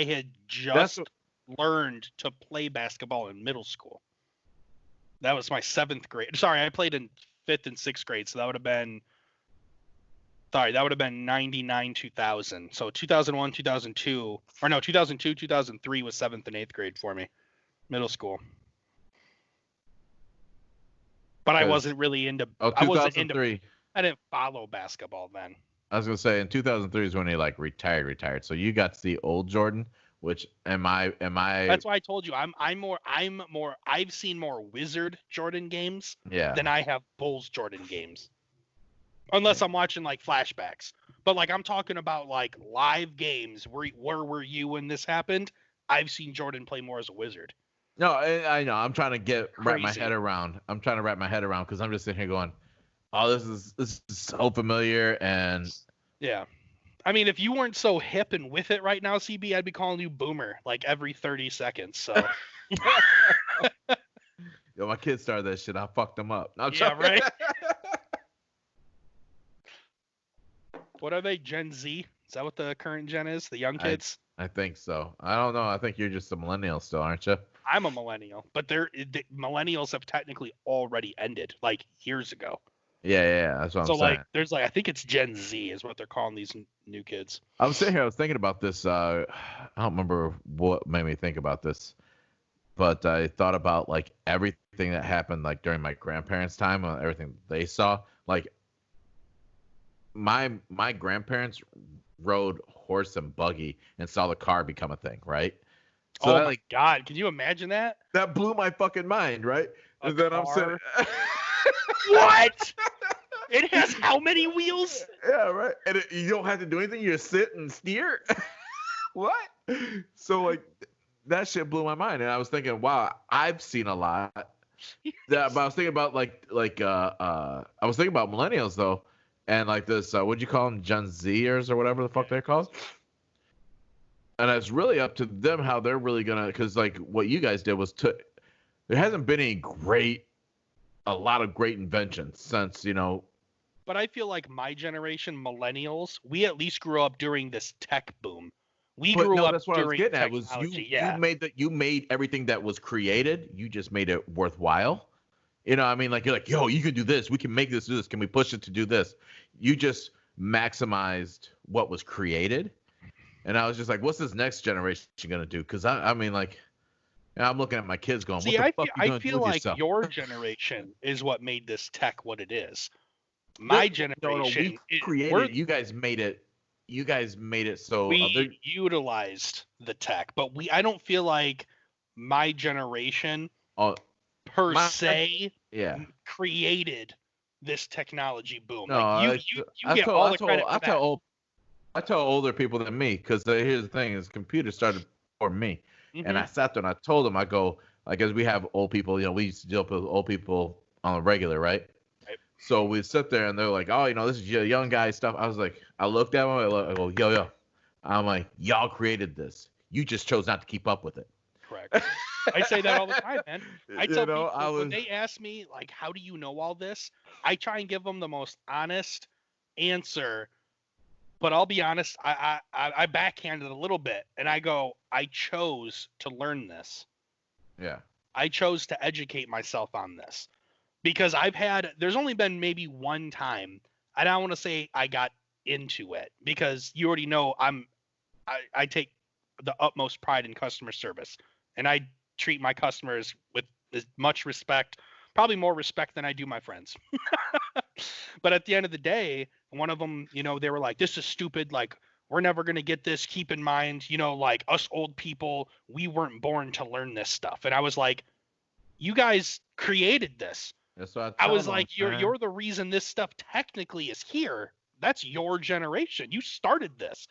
had just learned to play basketball in middle school. That was my 7th grade. Sorry, I played in 5th and 6th grade, so that would have been 99, 2000. So 2001, 2002, 2003 was 7th and 8th grade for me, middle school. But I wasn't really into. Oh, 2003. I didn't follow basketball then. I was gonna say in 2003 is when he retired. So you got to see old Jordan, which am I? That's why I told you I've seen more Wizard Jordan games than I have Bulls Jordan games. Unless I'm watching flashbacks. But I'm talking about live games. Where were you when this happened? I've seen Jordan play more as a Wizard. No, I know. I'm trying to wrap my head around. I'm trying to wrap my head around because I'm just sitting here going, "Oh, this is so familiar." And yeah, I mean, if you weren't so hip and with it right now, CB, I'd be calling you Boomer every 30 seconds. So. Yo, my kids started that shit. I fucked them up. Right. What are they? Gen Z? Is that what the current gen is? The young kids? I think so. I don't know. I think you're just a millennial still, aren't you? I'm a millennial, but the millennials have technically already ended years ago. Yeah, that's what I'm saying. So there's I think it's Gen Z is what they're calling these new kids. I was sitting here, I was thinking about this. I don't remember what made me think about this. but I thought about like everything that happened like during my grandparents' time, everything they saw. Like my grandparents rode horse and buggy and saw the car become a thing, right? So oh that, my like, God, can you imagine that? that blew my fucking mind, right? A And then car? I'm sitting. What? It has how many wheels? Yeah, right. And you don't have to do anything. You just sit and steer. What? So like that shit blew my mind, and I was thinking, wow, I've seen a lot. But I was thinking about I was thinking about millennials though, and like this, what'd you call them, Gen Zers or whatever the fuck they're called. And it's really up to them how they're really gonna, because like what you guys did was there hasn't been a lot of great inventions since, you know. But I feel like my generation, millennials, we at least grew up during this tech boom. We grew up that's what I was during getting at. Was you made everything that was created, you just made it worthwhile. You know, I mean, like you're like, yo, you can do this. We can make this do this. Can we push it to do this? You just maximized what was created. And I was just like, what's this next generation gonna do? Because I mean, like, I'm looking at my kids going, See, what the fuck are you gonna I feel do with like yourself? your generation is what made this tech what it is. My generation, we created. You guys made it. You guys made it so we utilized the tech, but I don't feel like my generation se created this technology boom. No, like you get all the credit for that. I tell older people than me, because here's the thing: is computers started before me, and I sat there and I told them, I go, like, as we have old people, you know, we used to deal with old people on a regular, right? So we sit there and they're like, oh, you know, this is your young guy stuff. I was like, I looked at them, I go, yo. I'm like, y'all created this. You just chose not to keep up with it. Correct. I say that all the time, man. I tell people when they ask me, like, how do you know all this? I try and give them the most honest answer. But I'll be honest, I backhand it a little bit. And I go, I chose to learn this. Yeah. I chose to educate myself on this. Because there's only been maybe one time, I don't want to say I got into it, because you already know I take the utmost pride in customer service, and I treat my customers with as much respect, probably more respect than I do my friends. But at the end of the day, one of them, you know, they were like, this is stupid. Like, we're never going to get this. Keep in mind, you know, like us old people, we weren't born to learn this stuff. And I was like, you guys created this. That's what I was like, you're the reason this stuff technically is here. That's your generation. You started this.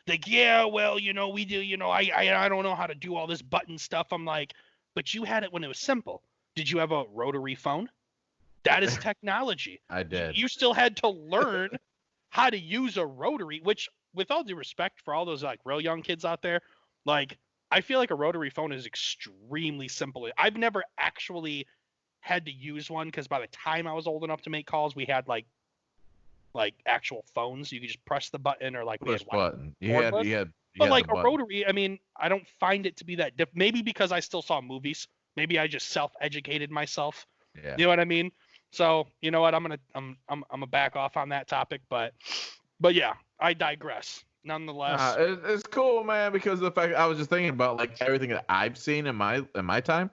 Like, yeah, well, you know, we do, you know, I don't know how to do all this button stuff. I'm like, but you had it when it was simple. Did you have a rotary phone? That is technology. I did. You still had to learn how to use a rotary, which, with all due respect for all those like real young kids out there, like, I feel like a rotary phone is extremely simple. I've never actually had to use one, because by the time I was old enough to make calls, we had like actual phones. You could just press the button, or like push button. You had but like a rotary, I mean, I don't find it to be that maybe because I still saw movies. Maybe I just self-educated myself. Yeah. You know what I mean? So you know what? I'm gonna back off on that topic, but yeah, I digress. Nonetheless, it's cool, man, because of the fact I was just thinking about like everything that I've seen in my time.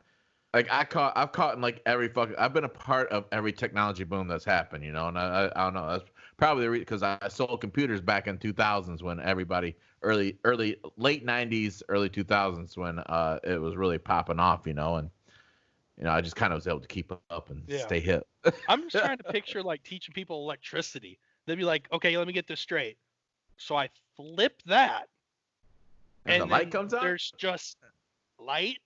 Like I've caught in like I've been a part of every technology boom that's happened, you know, and I don't know, that's probably because I sold computers back in 2000s when everybody late 90s, early 2000s when it was really popping off, you know, and you know I just kind of was able to keep up and stay hip. I'm just trying to picture like teaching people electricity. They'd be like, okay, let me get this straight. So I flip that, and the light comes on. There's just light.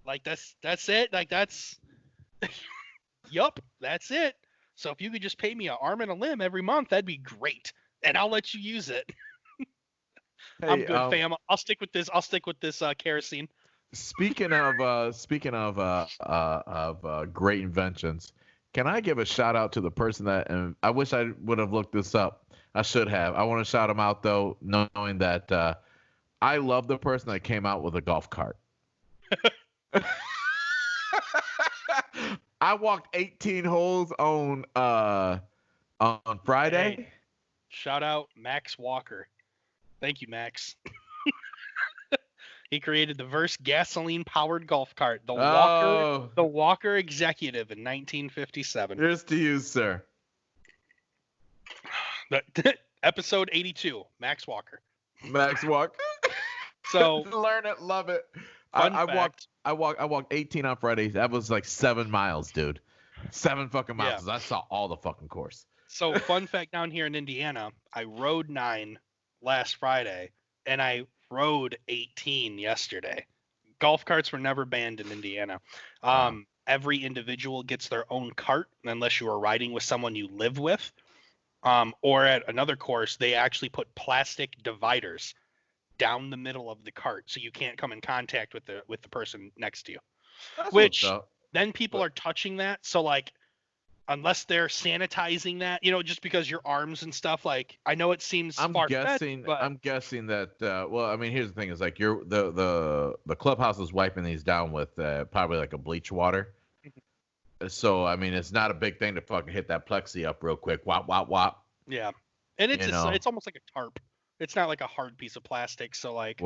Like that's it. Like that's, yup, that's it. So if you could just pay me an arm and a limb every month, that'd be great, and I'll let you use it. Hey, I'm good, fam. I'll stick with this. Kerosene. Speaking of great inventions, can I give a shout out to the person that? And I wish I would have looked this up. I should have. I want to shout him out though, knowing that I love the person that came out with a golf cart. I walked 18 holes on Friday. Hey, shout out Max Walker. Thank you, Max. He created the first gasoline-powered golf cart, the Walker Executive in 1957. Here's to you, sir. Episode 82, Max Walker. Max Walker. So learn it, love it. I walked 18 on Friday. That was like 7 miles, dude. 7 fucking miles. Yeah. I saw all the fucking course. So fun fact, down here in Indiana, I rode 9 last Friday, and I rode 18 yesterday. Golf carts were never banned in Indiana. Every individual gets their own cart unless you are riding with someone you live with. Or at another course, they actually put plastic dividers down the middle of the cart so you can't come in contact with the person next to you. That's Which then people are touching that. So like, unless they're sanitizing that, just because your arms and stuff, like, I know it seems far-fetched, but I'm guessing that. Well, I mean, here's the thing: is like the clubhouse is wiping these down with probably like a bleach water. So I mean, it's not a big thing to fucking hit that plexi up real quick. Wop wop wop. Yeah, and it's almost like a tarp. It's not like a hard piece of plastic, so like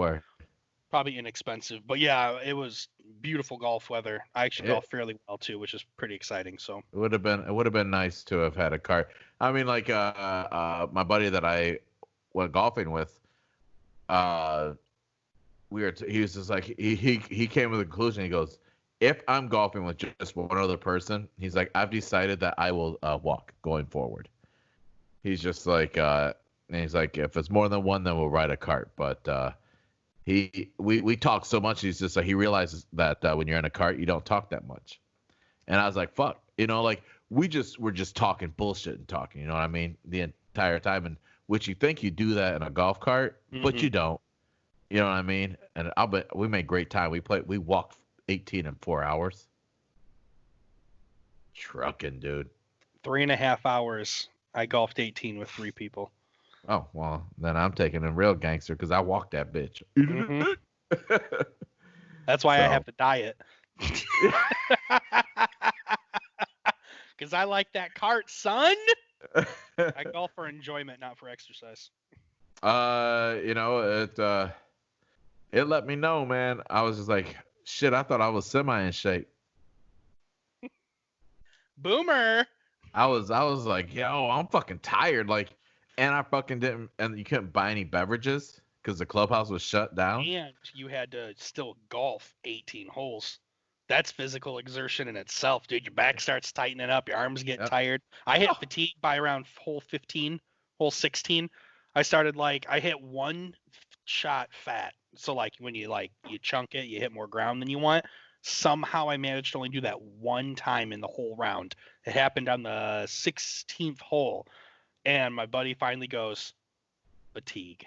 probably inexpensive. But yeah, it was beautiful golf weather. I actually golfed fairly well too, which is pretty exciting. So it would have been nice to have had a cart. I mean, like my buddy that I went golfing with, he was just like he came to the conclusion. He goes, if I'm golfing with just one other person, he's like, I've decided that I will walk going forward. He's just like, and he's like, if it's more than one, then we'll ride a cart. But we talk so much. He's just like, he realizes that when you're in a cart, you don't talk that much. And I was like, fuck, like we're just talking bullshit and talking. You know what I mean? The entire time, and which you think you do that in a golf cart, but you don't. You know what I mean? And I'll bet we made great time. We walked 18 in 4 hours. Trucking, dude. 3.5 hours. I golfed 18 with 3 people. Oh, well, then I'm taking a real gangster because I walked that bitch. That's why I have to diet. Because I like that cart, son. I golf for enjoyment, not for exercise. It let me know, man. I was just like, shit, I thought I was semi in shape. Boomer. I was like, yo, I'm fucking tired. Like, and I fucking didn't, and you couldn't buy any beverages because the clubhouse was shut down. And you had to still golf 18 holes. That's physical exertion in itself, dude. Your back starts tightening up. Your arms get tired. I hit fatigue by around hole 15, hole 16. I hit one shot fat. So like when you chunk it, you hit more ground than you want. Somehow I managed to only do that one time in the whole round. It happened on the 16th hole. And my buddy finally goes, fatigue.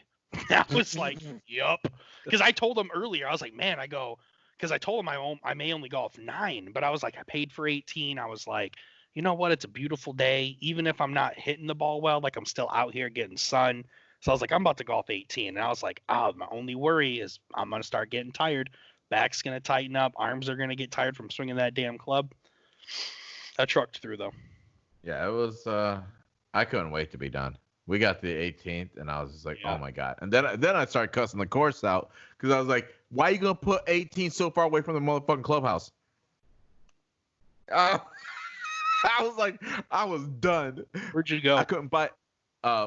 I was like, yup. Because I told him earlier, I was like, man, because I told him I may only golf 9, but I was like, I paid for 18. I was like, you know what? It's a beautiful day. Even if I'm not hitting the ball well, like I'm still out here getting sun. So I was like, I'm about to golf 18. And I was like, my only worry is I'm going to start getting tired. Back's going to tighten up. Arms are going to get tired from swinging that damn club. I trucked through, though. Yeah, it was, I couldn't wait to be done. We got the 18th, and I was just like, oh, my God. And then I started cussing the course out because I was like, why are you going to put 18 so far away from the motherfucking clubhouse? I was like, I was done. Where'd you go? I couldn't buy.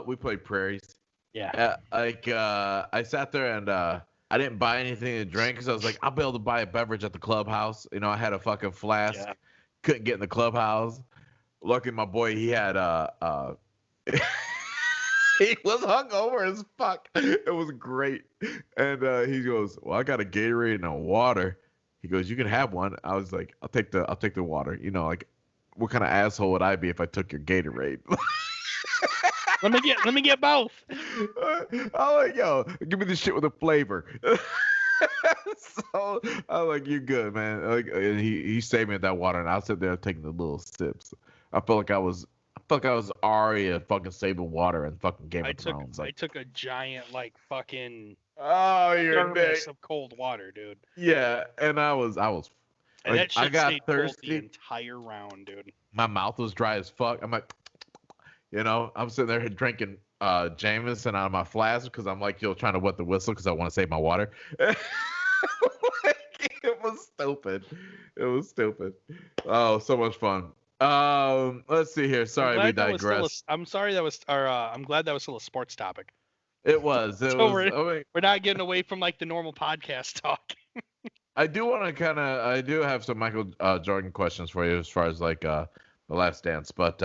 We played Prairies. Yeah. I sat there and I didn't buy anything to drink because I was like, I'll be able to buy a beverage at the clubhouse. I had a fucking flask. Yeah. Couldn't get in the clubhouse. Lucky my boy, he had he was hungover as fuck. It was great. And he goes, well, I got a Gatorade and a water. He goes, you can have one. I was like, I'll take the water. Like, what kind of asshole would I be if I took your Gatorade? Let me get both. I'm like, yo, give me the shit with a flavor. So I'm like, you're good, man. Like, and he saved me that water, and I was sitting there taking the little sips. I felt like I was Arya fucking saving water and fucking Game of Thrones. I took a giant fucking thermos of cold water, dude. Yeah, and I was. And that shit I got stayed thirsty the entire round, dude. My mouth was dry as fuck. I'm like, I'm sitting there drinking Jameson out of my flask because I'm like, trying to wet the whistle because I want to save my water. It was stupid. It was stupid. Oh, so much fun. Let's see here. Sorry, we digress. I'm sorry that was, or I'm glad that was still a sports topic. It was. We're not getting away from like the normal podcast talk. I do have some Michael Jordan questions for you as far as like the Last Dance, but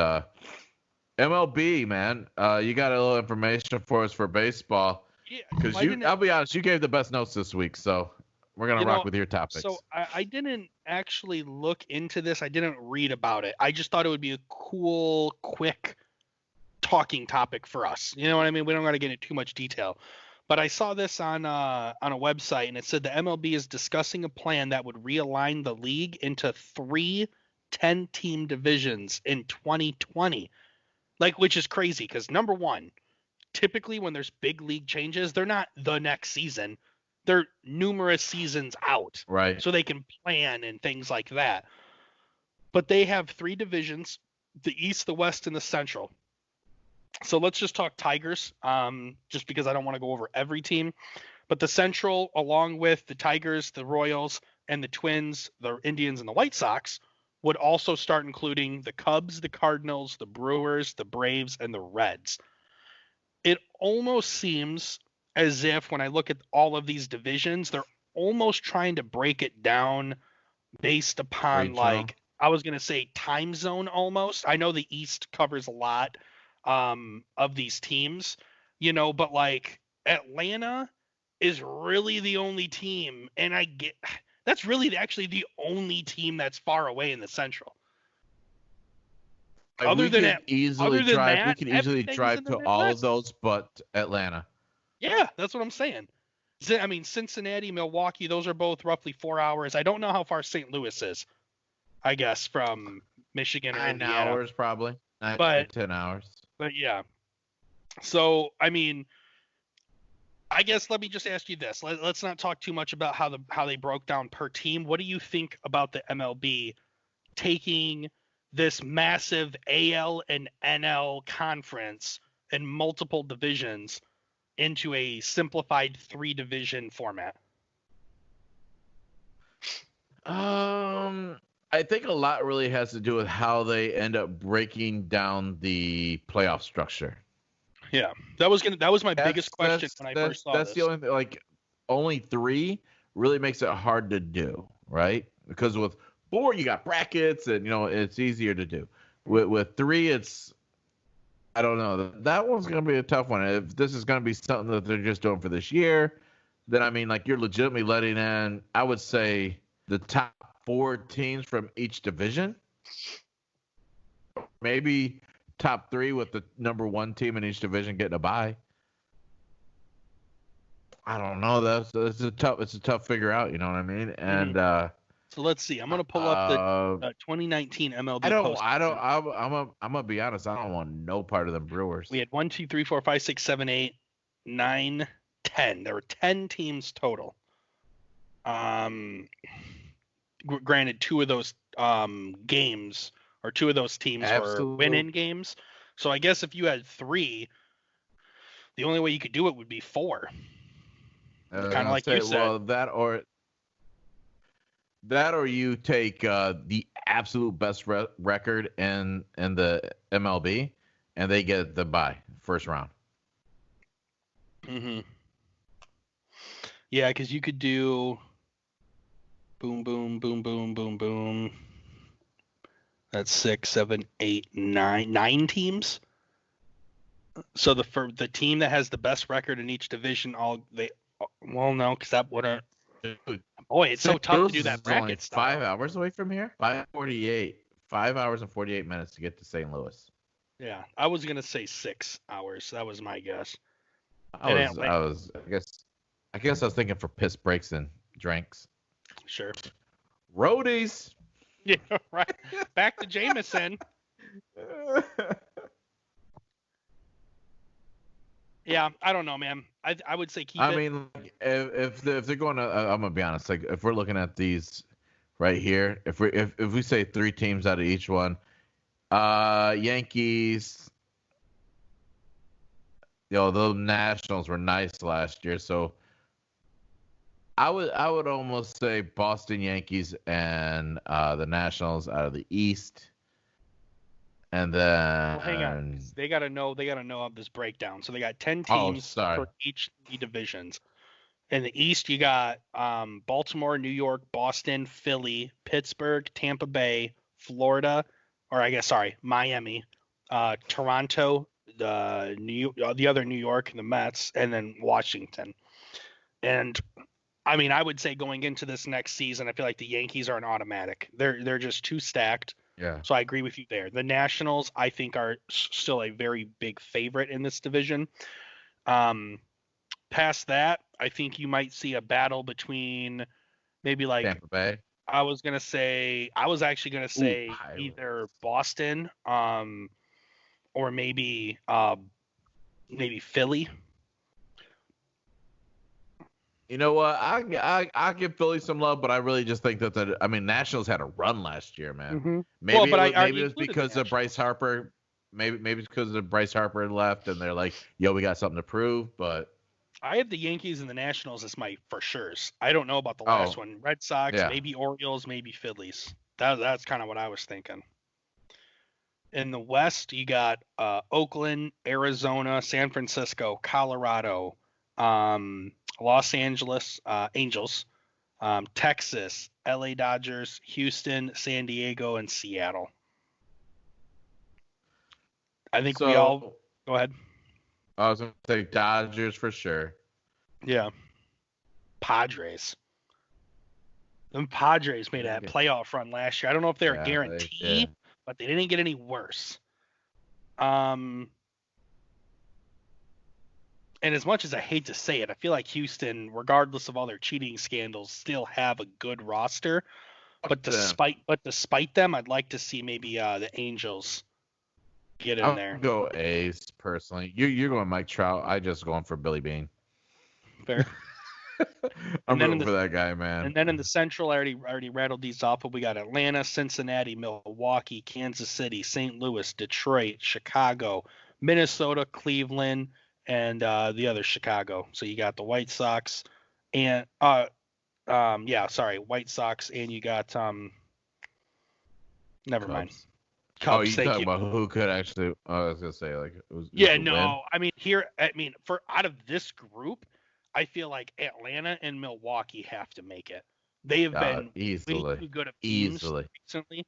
MLB, man, you got a little information for us for baseball. Yeah, because I'll be honest, you gave the best notes this week, so we're gonna rock with your topics. So I didn't actually look into this. I didn't read about it. I just thought it would be a cool, quick talking topic for us. You know what I mean? We don't got to get into too much detail. But I saw this on a website, and it said the MLB is discussing a plan that would realign the league into 3 10-team divisions in 2020. Like, which is crazy because number one, typically when there's big league changes, they're not the next season. They're numerous seasons out. Right. So they can plan and things like that. But they have 3 divisions, the East, the West, and the Central. So let's just talk Tigers, just because I don't want to go over every team. But the Central, along with the Tigers, the Royals, and the Twins, the Indians, and the White Sox, would also start including the Cubs, the Cardinals, the Brewers, the Braves, and the Reds. It almost seems as if when I look at all of these divisions, they're almost trying to break it down based upon I was going to say time zone almost. I know the East covers a lot of these teams, but like Atlanta is really the only team, and that's really actually the only team that's far away in the Central. We can easily drive to all of those, but Atlanta. Yeah, that's what I'm saying. I mean, Cincinnati, Milwaukee, those are both roughly 4 hours. I don't know how far St. Louis is, I guess, from Michigan or Indiana. 9 hours probably. 9 to 10 hours. But yeah. So, I mean, I guess let me just ask you this. Let's not talk too much about how they broke down per team. What do you think about the MLB taking this massive AL and NL conference and multiple divisions into a simplified 3-division format? I think a lot really has to do with how they end up breaking down the playoff structure. Yeah, that was my biggest question when I first saw this. That's the only thing, like only 3 really makes it hard to do, right? Because with 4 you got brackets and it's easier to do. With 3 it's, I don't know. That one's going to be a tough one. If this is going to be something that they're just doing for this year, then I mean, like, you're legitimately letting in, I would say, the top 4 teams from each division. Maybe top 3 with the number 1 team in each division getting a bye. I don't know. It's a tough figure out. You know what I mean? And so let's see. I'm gonna pull up the 2019 MLB. I'm gonna be honest. I don't want no part of the Brewers. We had 1, 2, 3, 4, 5, 6, 7, 8, 9, 10. There were 10 teams total. Granted, 2 of those games or 2 of those teams were win-in games. So I guess if you had 3, the only way you could do it would be 4. Kind of like you said. Well, that or you take the absolute best record in the MLB, and they get the bye first round. Mm-hmm. Yeah, because you could do boom, boom, boom, boom, boom, boom. That's 6, 7, 8, 9. 9 teams. So the team that has the best record in each division, no, because that wouldn't. Boy, it's so tough to do that bracket stuff. 5 hours away from here. 5:48. 5 hours and 48 minutes to get to St. Louis. Yeah, I was gonna say 6 hours. That was my guess. I guess I was thinking for piss breaks and drinks. Sure. Roadies. Yeah, right. Back to Jameson. Yeah, I don't know, man. I would say keep it. I mean, if they're going to, I'm gonna be honest. Like, if we're looking at these right here, if we say 3 teams out of each one, Yankees, the Nationals were nice last year, so I would almost say Boston Yankees and the Nationals out of the East. And then well, hang on. They gotta know of this breakdown. So they got 10 teams for each three divisions. In the East, you got Baltimore, New York, Boston, Philly, Pittsburgh, Tampa Bay, Florida, Miami, Toronto, the other New York, the Mets, and then Washington. And I mean, I would say going into this next season, I feel like the Yankees are an automatic. They're just too stacked. Yeah. So I agree with you there. The Nationals, I think, are still a very big favorite in this division. Past that, I think you might see a battle between maybe like Tampa Bay. I was actually gonna say either Boston, or maybe Philly. You know what? I give Philly some love, but I really just think that Nationals had a run last year, man. Mm-hmm. Maybe it was because of Bryce Harper. Maybe it's because of Bryce Harper left, and they're like, "Yo, we got something to prove." But I have the Yankees and the Nationals as my for sure's. I don't know about the last one. Red Sox, maybe Orioles, maybe Phillies. That's kind of what I was thinking. In the West, you got Oakland, Arizona, San Francisco, Colorado, Los Angeles Angels, Texas, LA Dodgers, Houston, San Diego, and Seattle. I think we all go ahead. I was going to say Dodgers for sure. Yeah. Padres. Them Padres made a playoff run last year. I don't know if they're a guarantee, but they didn't get any worse. And as much as I hate to say it, I feel like Houston, regardless of all their cheating scandals, still have a good roster. But despite them, I'd like to see maybe the Angels get in there. I'll go A's personally. You're going Mike Trout. I just going for Billy Bean. Fair. I'm rooting for that guy, man. And then in the Central, I already rattled these off, but we got Atlanta, Cincinnati, Milwaukee, Kansas City, St. Louis, Detroit, Chicago, Minnesota, Cleveland, and the other Chicago. So you got the White Sox and White Sox, and you got never mind. Cubs, you talking about who could actually? I was gonna say win? For out of this group, I feel like Atlanta and Milwaukee have to make it. They have been easily too good at teams recently.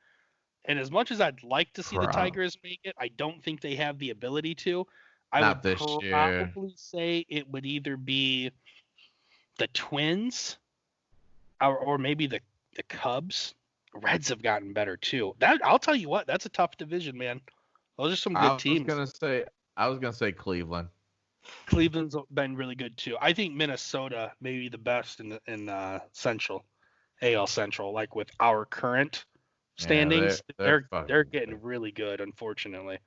And as much as I'd like to see the Tigers make it, I don't think they have the ability to. I would probably say it would either be the Twins or maybe the Cubs. Reds have gotten better too. I'll tell you what, that's a tough division, man. Those are some good teams. I was gonna say Cleveland. Cleveland's been really good too. I think Minnesota may be the best in Central, AL Central, like with our current standings. They're getting really good, unfortunately.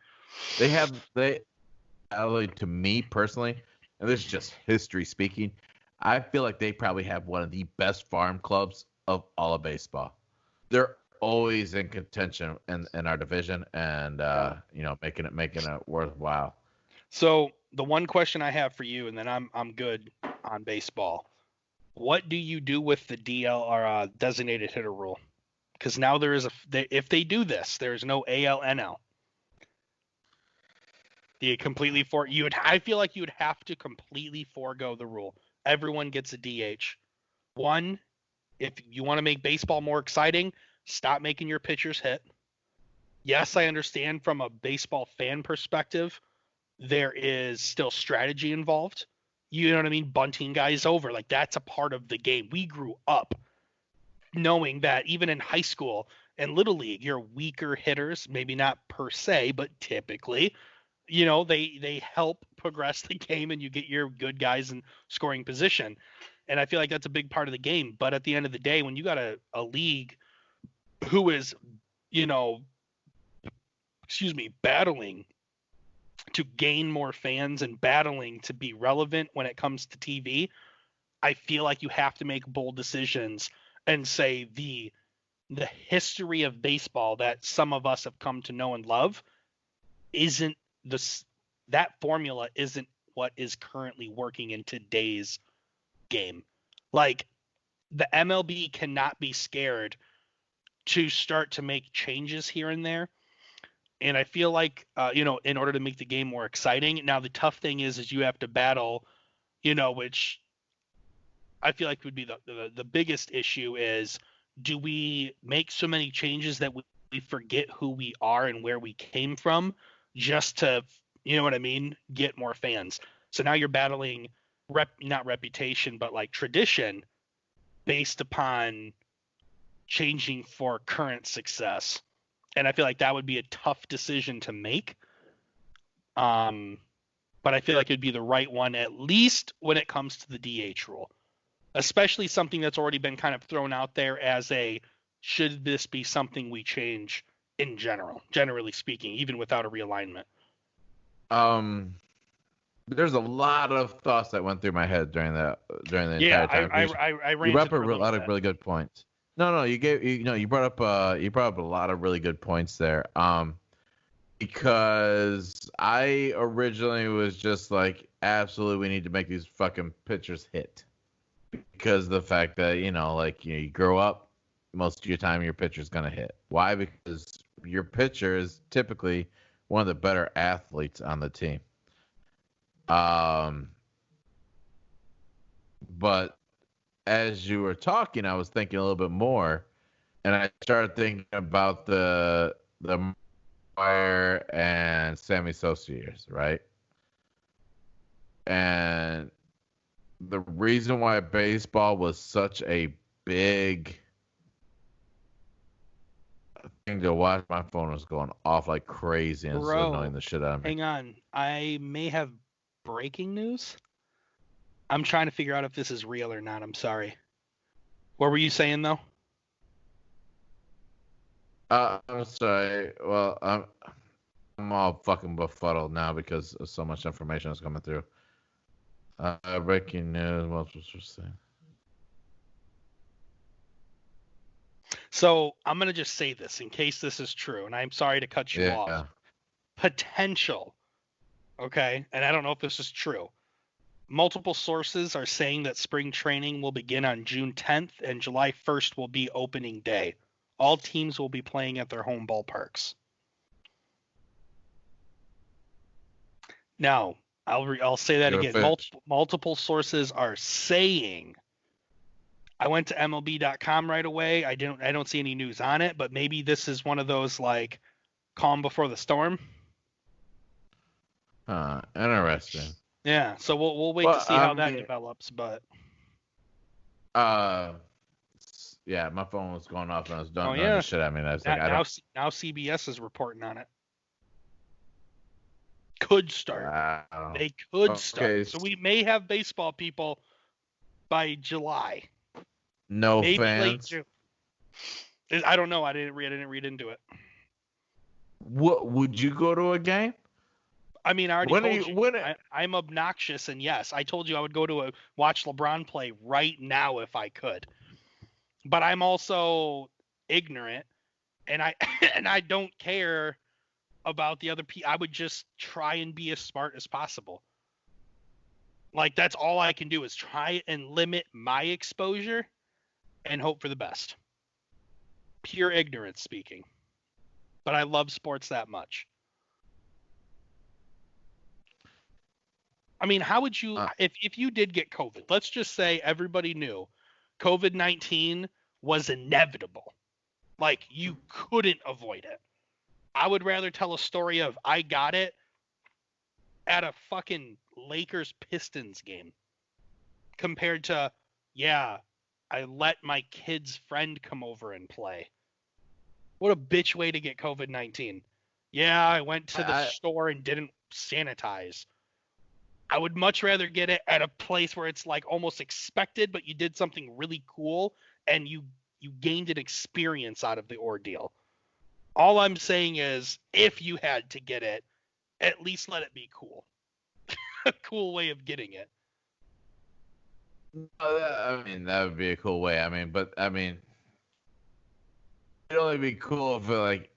To me personally, and this is just history speaking, I feel like they probably have one of the best farm clubs of all of baseball. They're always in contention in our division, and making it worthwhile. So the one question I have for you, and then I'm good on baseball. What do you do with the DL or designated hitter rule? Because now if they do this, there is no AL/NL. I feel like you would have to completely forego the rule. Everyone gets a DH. One, if you want to make baseball more exciting, stop making your pitchers hit. Yes, I understand from a baseball fan perspective, there is still strategy involved. You know what I mean? Bunting guys over. Like, that's a part of the game. We grew up knowing that even in high school and Little League, your weaker hitters, maybe not per se, but typically, they help progress the game and you get your good guys in scoring position. And I feel like that's a big part of the game. But at the end of the day, when you got a league who is, battling to gain more fans and battling to be relevant when it comes to TV, I feel like you have to make bold decisions and say the history of baseball that some of us have come to know and love that formula isn't what is currently working in today's game. Like, the MLB cannot be scared to start to make changes here and there. And I feel like, in order to make the game more exciting. Now, the tough thing is you have to battle, which I feel like would be the biggest issue is, do we make so many changes that we forget who we are and where we came from just to, get more fans? So now you're battling not reputation, but like tradition based upon changing for current success. And I feel like that would be a tough decision to make. But I feel like it'd be the right one, at least when it comes to the DH rule, especially something that's already been kind of thrown out there as should this be something we change in generally speaking, even without a realignment? There's a lot of thoughts that went through my head during the entire time. I you brought up a lot of really good points. No, you brought up a lot of really good points there. Because I originally was just like, absolutely, we need to make these fucking pitchers hit. Because of the fact that, you grow up, most of your time your pitcher's going to hit. Why? Because your pitcher is typically one of the better athletes on the team. But as you were talking, I was thinking a little bit more, and I started thinking about the Fire and Sammy Sosa years, right? And the reason why baseball was such a big thing to watch, my phone was going off like crazy and it's annoying the shit out of me. Hang on, I may have breaking news. I'm trying to figure out if this is real or not. I'm sorry. What were you saying though? I'm sorry. Well, I'm all fucking befuddled now because of so much information that's coming through. Breaking news. What was I saying? So I'm gonna just say this in case this is true, and I'm sorry to cut you off. Potential. Okay, and I don't know if this is true. Multiple sources are saying that spring training will begin on June 10th and July 1st will be opening day. All teams will be playing at their home ballparks. Now, I'll say that again. Multiple sources are saying. I went to MLB.com right away. I don't see any news on it, but maybe this is one of those like calm before the storm. Interesting. Yeah, so we'll wait to see how that develops, but yeah, my phone was going off and I was done doing the shit. I mean, I was now CBS is reporting on it. Could start. Wow. They could start. So we may have baseball people by July. No maybe fans. Late June. I don't know. I didn't read into it. What would you go to a game? I mean, I already told you. I'm obnoxious, and yes, I told you I would go to watch LeBron play right now if I could. But I'm also ignorant, and I don't care about the other people. I would just try and be as smart as possible. Like, that's all I can do is try and limit my exposure and hope for the best. Pure ignorance speaking. But I love sports that much. I mean, how would you, if you did get COVID, let's just say everybody knew COVID-19 was inevitable. Like, you couldn't avoid it. I would rather tell a story of I got it at a fucking Lakers-Pistons game compared to, yeah, I let my kid's friend come over and play. What a bitch way to get COVID-19. Yeah, I went to the store and didn't sanitize. I would much rather get it at a place where it's like almost expected, but you did something really cool and you gained an experience out of the ordeal. All I'm saying is, if you had to get it, at least let it be cool. A cool way of getting it. I mean, that would be a cool way. It'd only be cool if, like,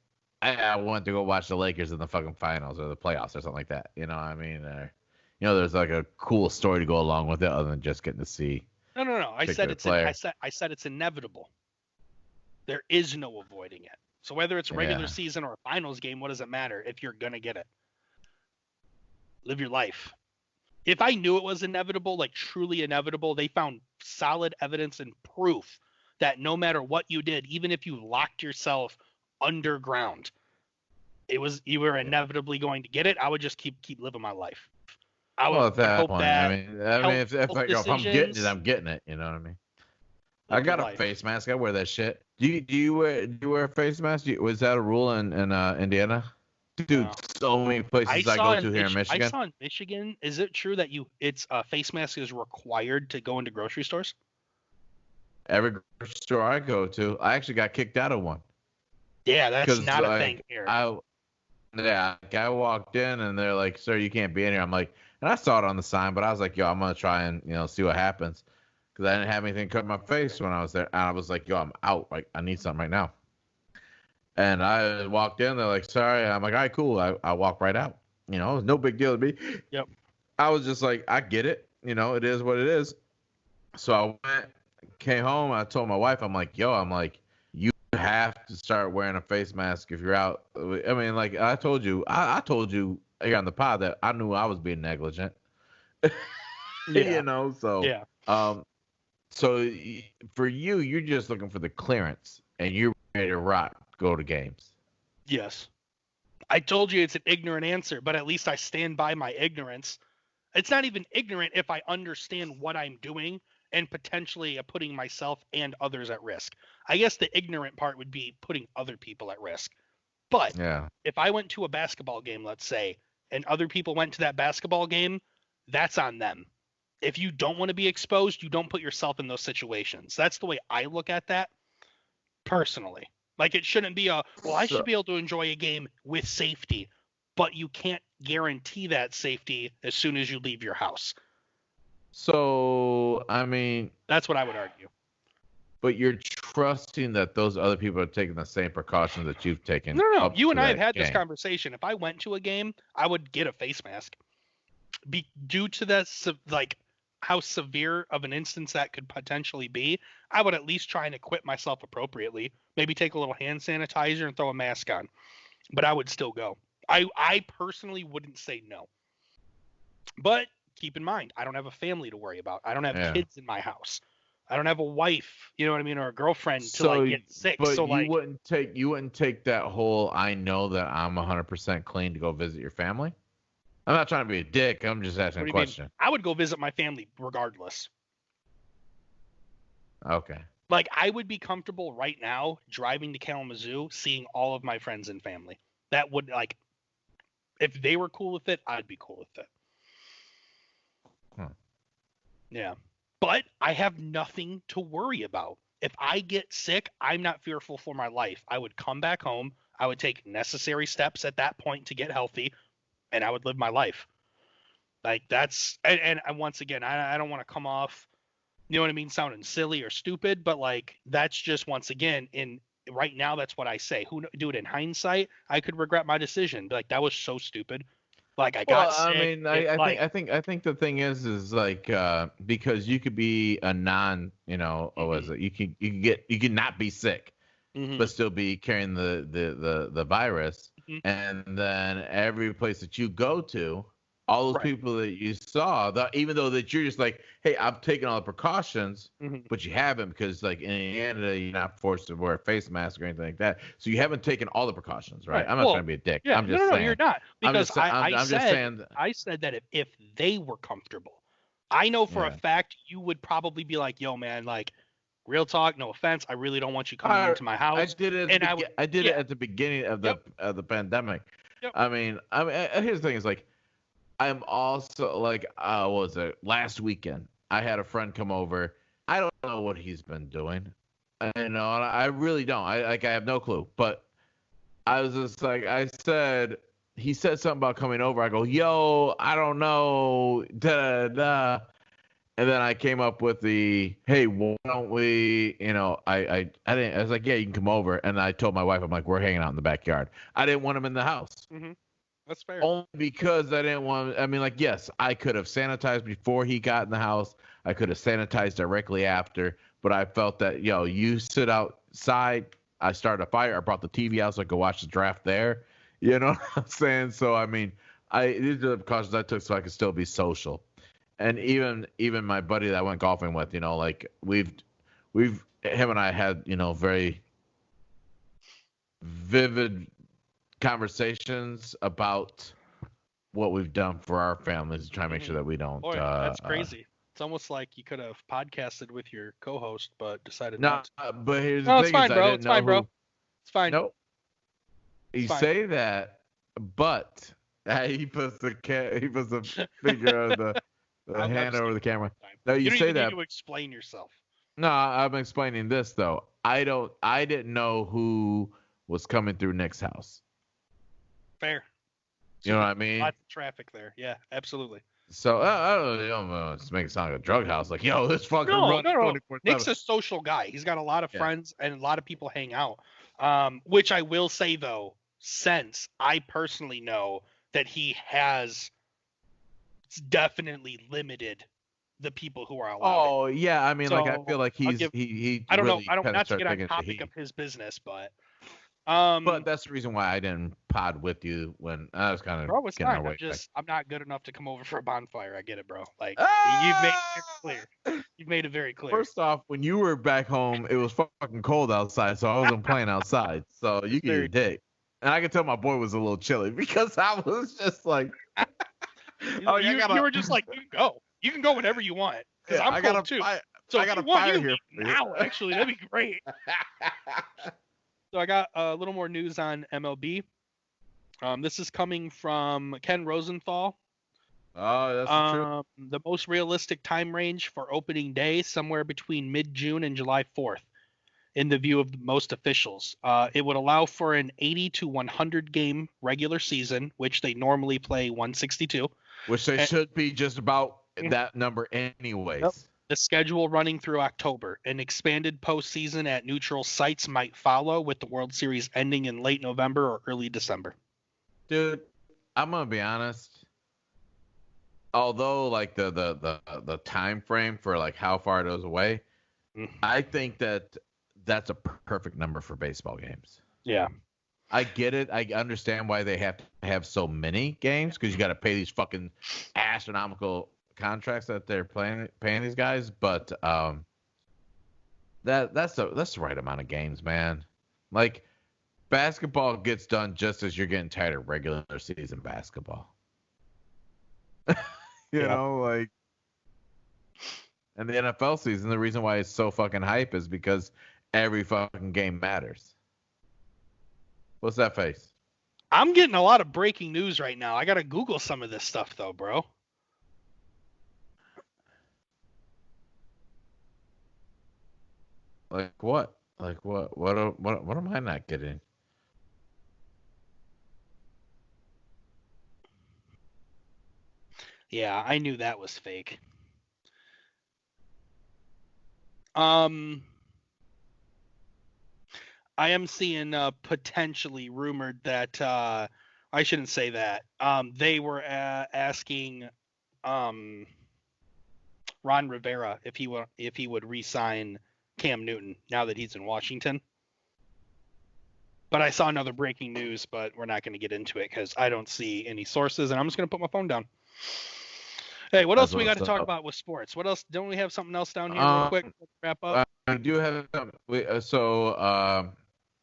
I want to go watch the Lakers in the fucking finals or the playoffs or something like that. You know what I mean? Or, there's like a cool story to go along with it other than just getting to see No. I said it's inevitable. There is no avoiding it. So whether it's a regular season or a finals game, what does it matter if you're gonna get it? Live your life. If I knew it was inevitable, like truly inevitable, they found solid evidence and proof that no matter what you did, even if you locked yourself underground, you were inevitably going to get it, I would just keep living my life. I would hope that. I mean, if I'm getting it, I'm getting it. You know what I mean? I got a face mask. I wear that shit. Do you wear a face mask? Was that a rule in Indiana? Dude, so many places I go to here in Michigan. I saw in Michigan. Is it true that it's a face mask is required to go into grocery stores? Every grocery store I go to, I actually got kicked out of one. Yeah, that's not a thing here. I walked in and they're like, "Sir, you can't be in here." I'm like, and I saw it on the sign, but I was like, "Yo, I'm gonna try and see what happens," because I didn't have anything cut my face when I was there. And I was like, "Yo, I'm out. Like, I need something right now." And I walked in. They're like, "Sorry." I'm like, "All right, cool." I walked right out. It was no big deal to me. Yep. I was just like, I get it. It is what it is. So I went, came home. I told my wife, I'm like, "Yo," you have to start wearing a face mask if you're out. I mean, like I told you here on the pod that I knew I was being negligent. Yeah. So yeah. So for you, you're just looking for the clearance, and you're ready to rock, go to games. Yes. I told you it's an ignorant answer, but at least I stand by my ignorance. It's not even ignorant if I understand what I'm doing and potentially putting myself and others at risk. I guess the ignorant part would be putting other people at risk. But if I went to a basketball game, let's say, and other people went to that basketball game, that's on them. If you don't want to be exposed, you don't put yourself in those situations. That's the way I look at that personally. Like, it shouldn't be I should be able to enjoy a game with safety, but you can't guarantee that safety as soon as you leave your house. So, I mean, that's what I would argue. But you're trusting that those other people are taking the same precautions that you've taken. No. You and I have had this conversation. If I went to a game, I would get a face mask. Due to that, like, how severe of an instance that could potentially be, I would at least try and equip myself appropriately. Maybe take a little hand sanitizer and throw a mask on. But I would still go. I personally wouldn't say no. But keep in mind, I don't have a family to worry about. I don't have kids in my house. I don't have a wife, you know what I mean, or a girlfriend to get sick. But so you wouldn't take that whole I know that I'm 100% clean to go visit your family? I'm not trying to be a dick. I'm just asking a question. I would go visit my family regardless. Okay. Like, I would be comfortable right now driving to Kalamazoo, seeing all of my friends and family. That would, like, if they were cool with it, I'd be cool with it. Yeah. But I have nothing to worry about. If I get sick, I'm not fearful for my life. I would come back home. I would take necessary steps at that point to get healthy, and I would live my life. Like, that's, and once again, I don't want to come off, you know what I mean, sounding silly or stupid, but like, that's just, once again, right now, that's what I say. Who do it in hindsight? I could regret my decision. Like, that was so stupid. Like, I got sick. I mean, I think the thing is like, because you could be a non, what is it? You can not be sick, but still be carrying the virus. And then every place that you go to, all those people that you saw, even though that you're just like, hey, I've taken all the precautions, but you haven't, because like in Canada, you're not forced to wear a face mask or anything like that. So you haven't taken all the precautions, right? I'm not trying to be a dick. Yeah, I'm just saying. No, you're not. Because I said that if they were comfortable, I know for a fact you would probably be like, yo, man, like, real talk, no offense, I really don't want you coming into my house. I did it at the beginning of the pandemic. Yep. I mean, here's the thing: is like, I'm also like, what was it? Last weekend, I had a friend come over. I don't know what he's been doing. I really don't. I have no clue. But I was just like, he said something about coming over. I go, yo, I don't know, da da. And then I came up with the, hey, why don't we, I didn't. I was like, yeah, you can come over. And I told my wife, I'm like, we're hanging out in the backyard. I didn't want him in the house. That's fair. Only because I didn't want. I mean, like, yes, I could have sanitized before he got in the house. I could have sanitized directly after. But I felt that, you sit outside. I started a fire. I brought the TV out so I could watch the draft there. You know what I'm saying? So I mean, these are the precautions I took so I could still be social. And even my buddy that I went golfing with, like we've him and I had, very vivid conversations about what we've done for our families to try and make sure that we don't. Boy, that's crazy. It's almost like you could have podcasted with your co-host, but decided not to. But here's the thing: it's fine, bro. It's fine, bro. It's fine. Nope. You say that, but he puts the finger of the hand over the camera. No, you say that. Need to explain yourself. No, I'm explaining this though. I didn't know who was coming through Nick's house. Fair. You know what I mean? Lots of traffic there. Yeah, absolutely. So I don't know. Let's make it sound like a drug house. Like, this fucking run 24/7. Nick's a social guy. He's got a lot of friends and a lot of people hang out. Which I will say though, since I personally know that he has definitely limited the people who are allowed. Oh yeah, I mean, I feel like he. I don't know. I don't not to get on topic of his business, but. But that's the reason why I didn't pod with you when I was kind of. Bro, it's fine. I'm not good enough to come over for a bonfire. I get it, bro. Like you've made it clear. You've made it very clear. First off, when you were back home, it was fucking cold outside, so I wasn't playing outside. So you get your dick. And I could tell my boy was a little chilly because I was just like, you were just like, you can go whenever you want. Because I'm cold too. So I got a fire here now. Actually, that'd be great. So I got a little more news on MLB. This is coming from Ken Rosenthal. Oh, that's true. The most realistic time range for opening day, somewhere between mid-June and July 4th, in the view of most officials. It would allow for an 80 to 100 game regular season, which they normally play 162. Which they should be just about that number anyways. Yep. The schedule running through October. An expanded postseason at neutral sites might follow, with the World Series ending in late November or early December. Dude, I'm gonna be honest. Although like the time frame for like how far it goes away, I think that's a perfect number for baseball games. Yeah. I get it. I understand why they have to have so many games because you got to pay these fucking astronomical contracts that they're paying these guys, but that's the right amount of games, man. Like basketball gets done just as you're getting tired of regular season basketball. you know, like, and the NFL season, the reason why it's so fucking hype is because every fucking game matters. What's that face? I'm getting a lot of breaking news right now. I gotta Google some of this stuff though, bro. Like what? Like what? What am I not getting? Yeah, I knew that was fake. I am seeing potentially rumored that I shouldn't say that. They were asking Ron Rivera if he would re-sign Cam Newton now that he's in Washington. But I saw another breaking news, but we're not going to get into it because I don't see any sources, and I'm just going to put my phone down. Hey, what else we got to talk about with sports? What else? Don't we have something else down here real quick? Wrap up. I do have something.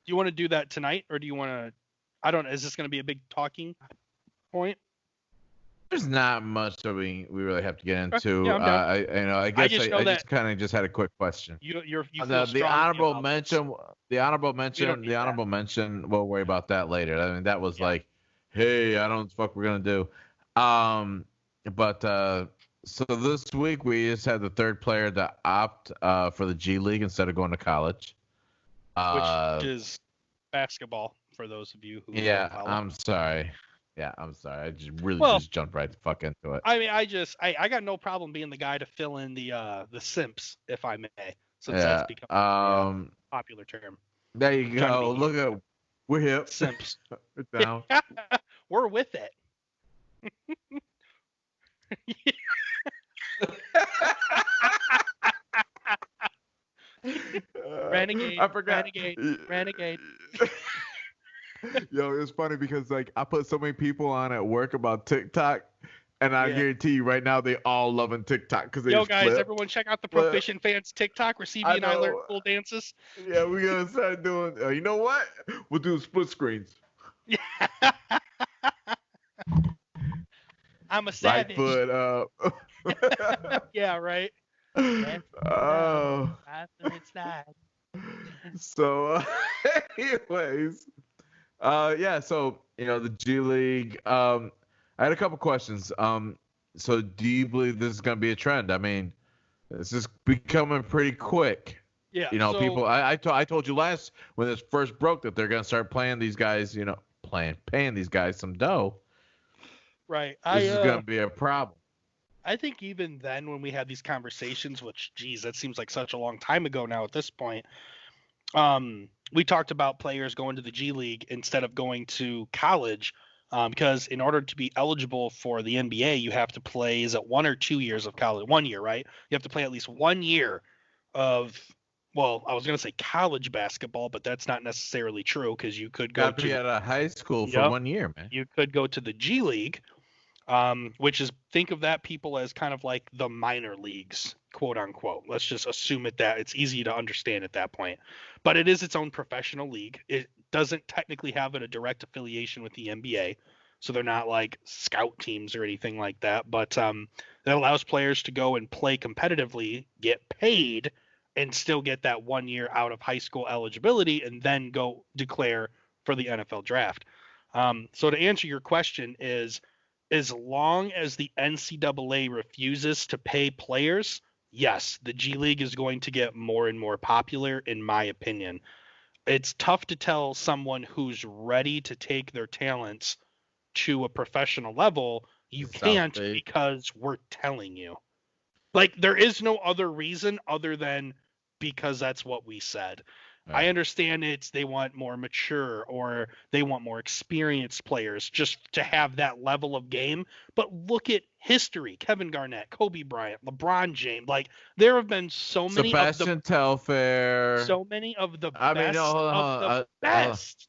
Do you want to do that tonight, or do you want to? I don't. Is this going to be a big talking point? There's not much that we really have to get into. Yeah, I just kind of just had a quick question. You feel the honorable mention. The honorable mention. We'll worry about that later. I mean, that was like, hey, I don't know what the fuck we're gonna do. So this week we just had the third player to opt for the G League instead of going to college. Which is basketball for those of you who I'm sorry. Yeah, I'm sorry. I just jumped right the fuck into it. I mean, I got no problem being the guy to fill in the simps, if I may, since that's become a popular term. There you go. Look at we're hip. Simps. Down. we're with it. Renegade. I forgot. Renegade. Yo, it's funny because like I put so many people on at work about TikTok, and I guarantee you right now they all loving TikTok because they. Yo, guys, flip, everyone check out the Proficient Fans TikTok where CB and I learn full dances. Yeah, we gotta start doing. You know what? We'll do split screens. Yeah. I'm a savage. Right foot up. Yeah, right. Oh. Slide. So, anyways, yeah. So the G League. I had a couple questions. So do you believe this is gonna be a trend? I mean, this is becoming pretty quick. Yeah. People. I told you last when this first broke that they're gonna start playing these guys. Paying these guys some dough. Right. This is gonna be a problem. I think even then when we had these conversations, which, geez, that seems like such a long time ago now at this point, we talked about players going to the G League instead of going to college because in order to be eligible for the NBA, you have to play, is it 1 or 2 years of college? 1 year, right? You have to play at least 1 year of, well, I was going to say college basketball, but that's not necessarily true because you could go to out of high school for 1 year, man. You could go to the G League. Which is, think of that people as kind of like the minor leagues, quote unquote. Let's just assume that it's easy to understand at that point. But it is its own professional league. It doesn't technically have a direct affiliation with the NBA, so they're not like scout teams or anything like that. But that allows players to go and play competitively, get paid, and still get that 1 year out of high school eligibility, and then go declare for the NFL draft. So to answer your question is, as long as the NCAA refuses to pay players, yes, the G League is going to get more and more popular, in my opinion. It's tough to tell someone who's ready to take their talents to a professional level, you can't because we're telling you. Like, there is no other reason other than because that's what we said. Right. I understand they want more mature or they want more experienced players just to have that level of game. But look at history. Kevin Garnett, Kobe Bryant, LeBron James. Like, there have been so many Sebastian Telfair. So many of the best best.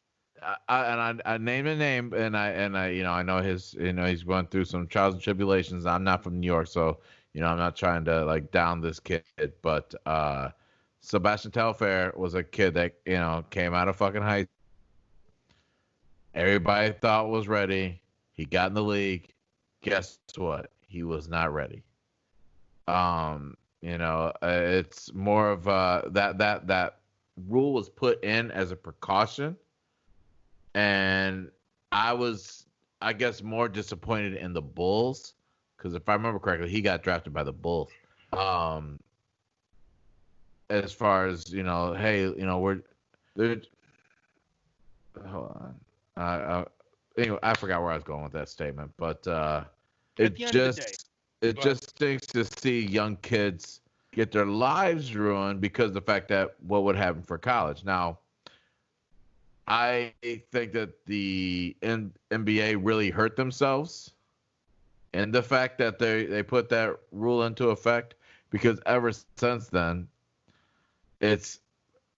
I named a name, and I know he's going through some trials and tribulations. I'm not from New York, so I'm not trying to like down this kid, but Sebastian Telfair was a kid that came out of fucking high. Everybody thought was ready. He got in the league. Guess what? He was not ready. It's more of that rule was put in as a precaution, and I was, I guess, more disappointed in the Bulls because if I remember correctly, he got drafted by the Bulls. As far as we're hold on. Anyway, I forgot where I was going with that statement, but it just stinks to see young kids get their lives ruined because of the fact that what would happen for college. Now, I think that the NBA really hurt themselves in the fact that they put that rule into effect because ever since then, it's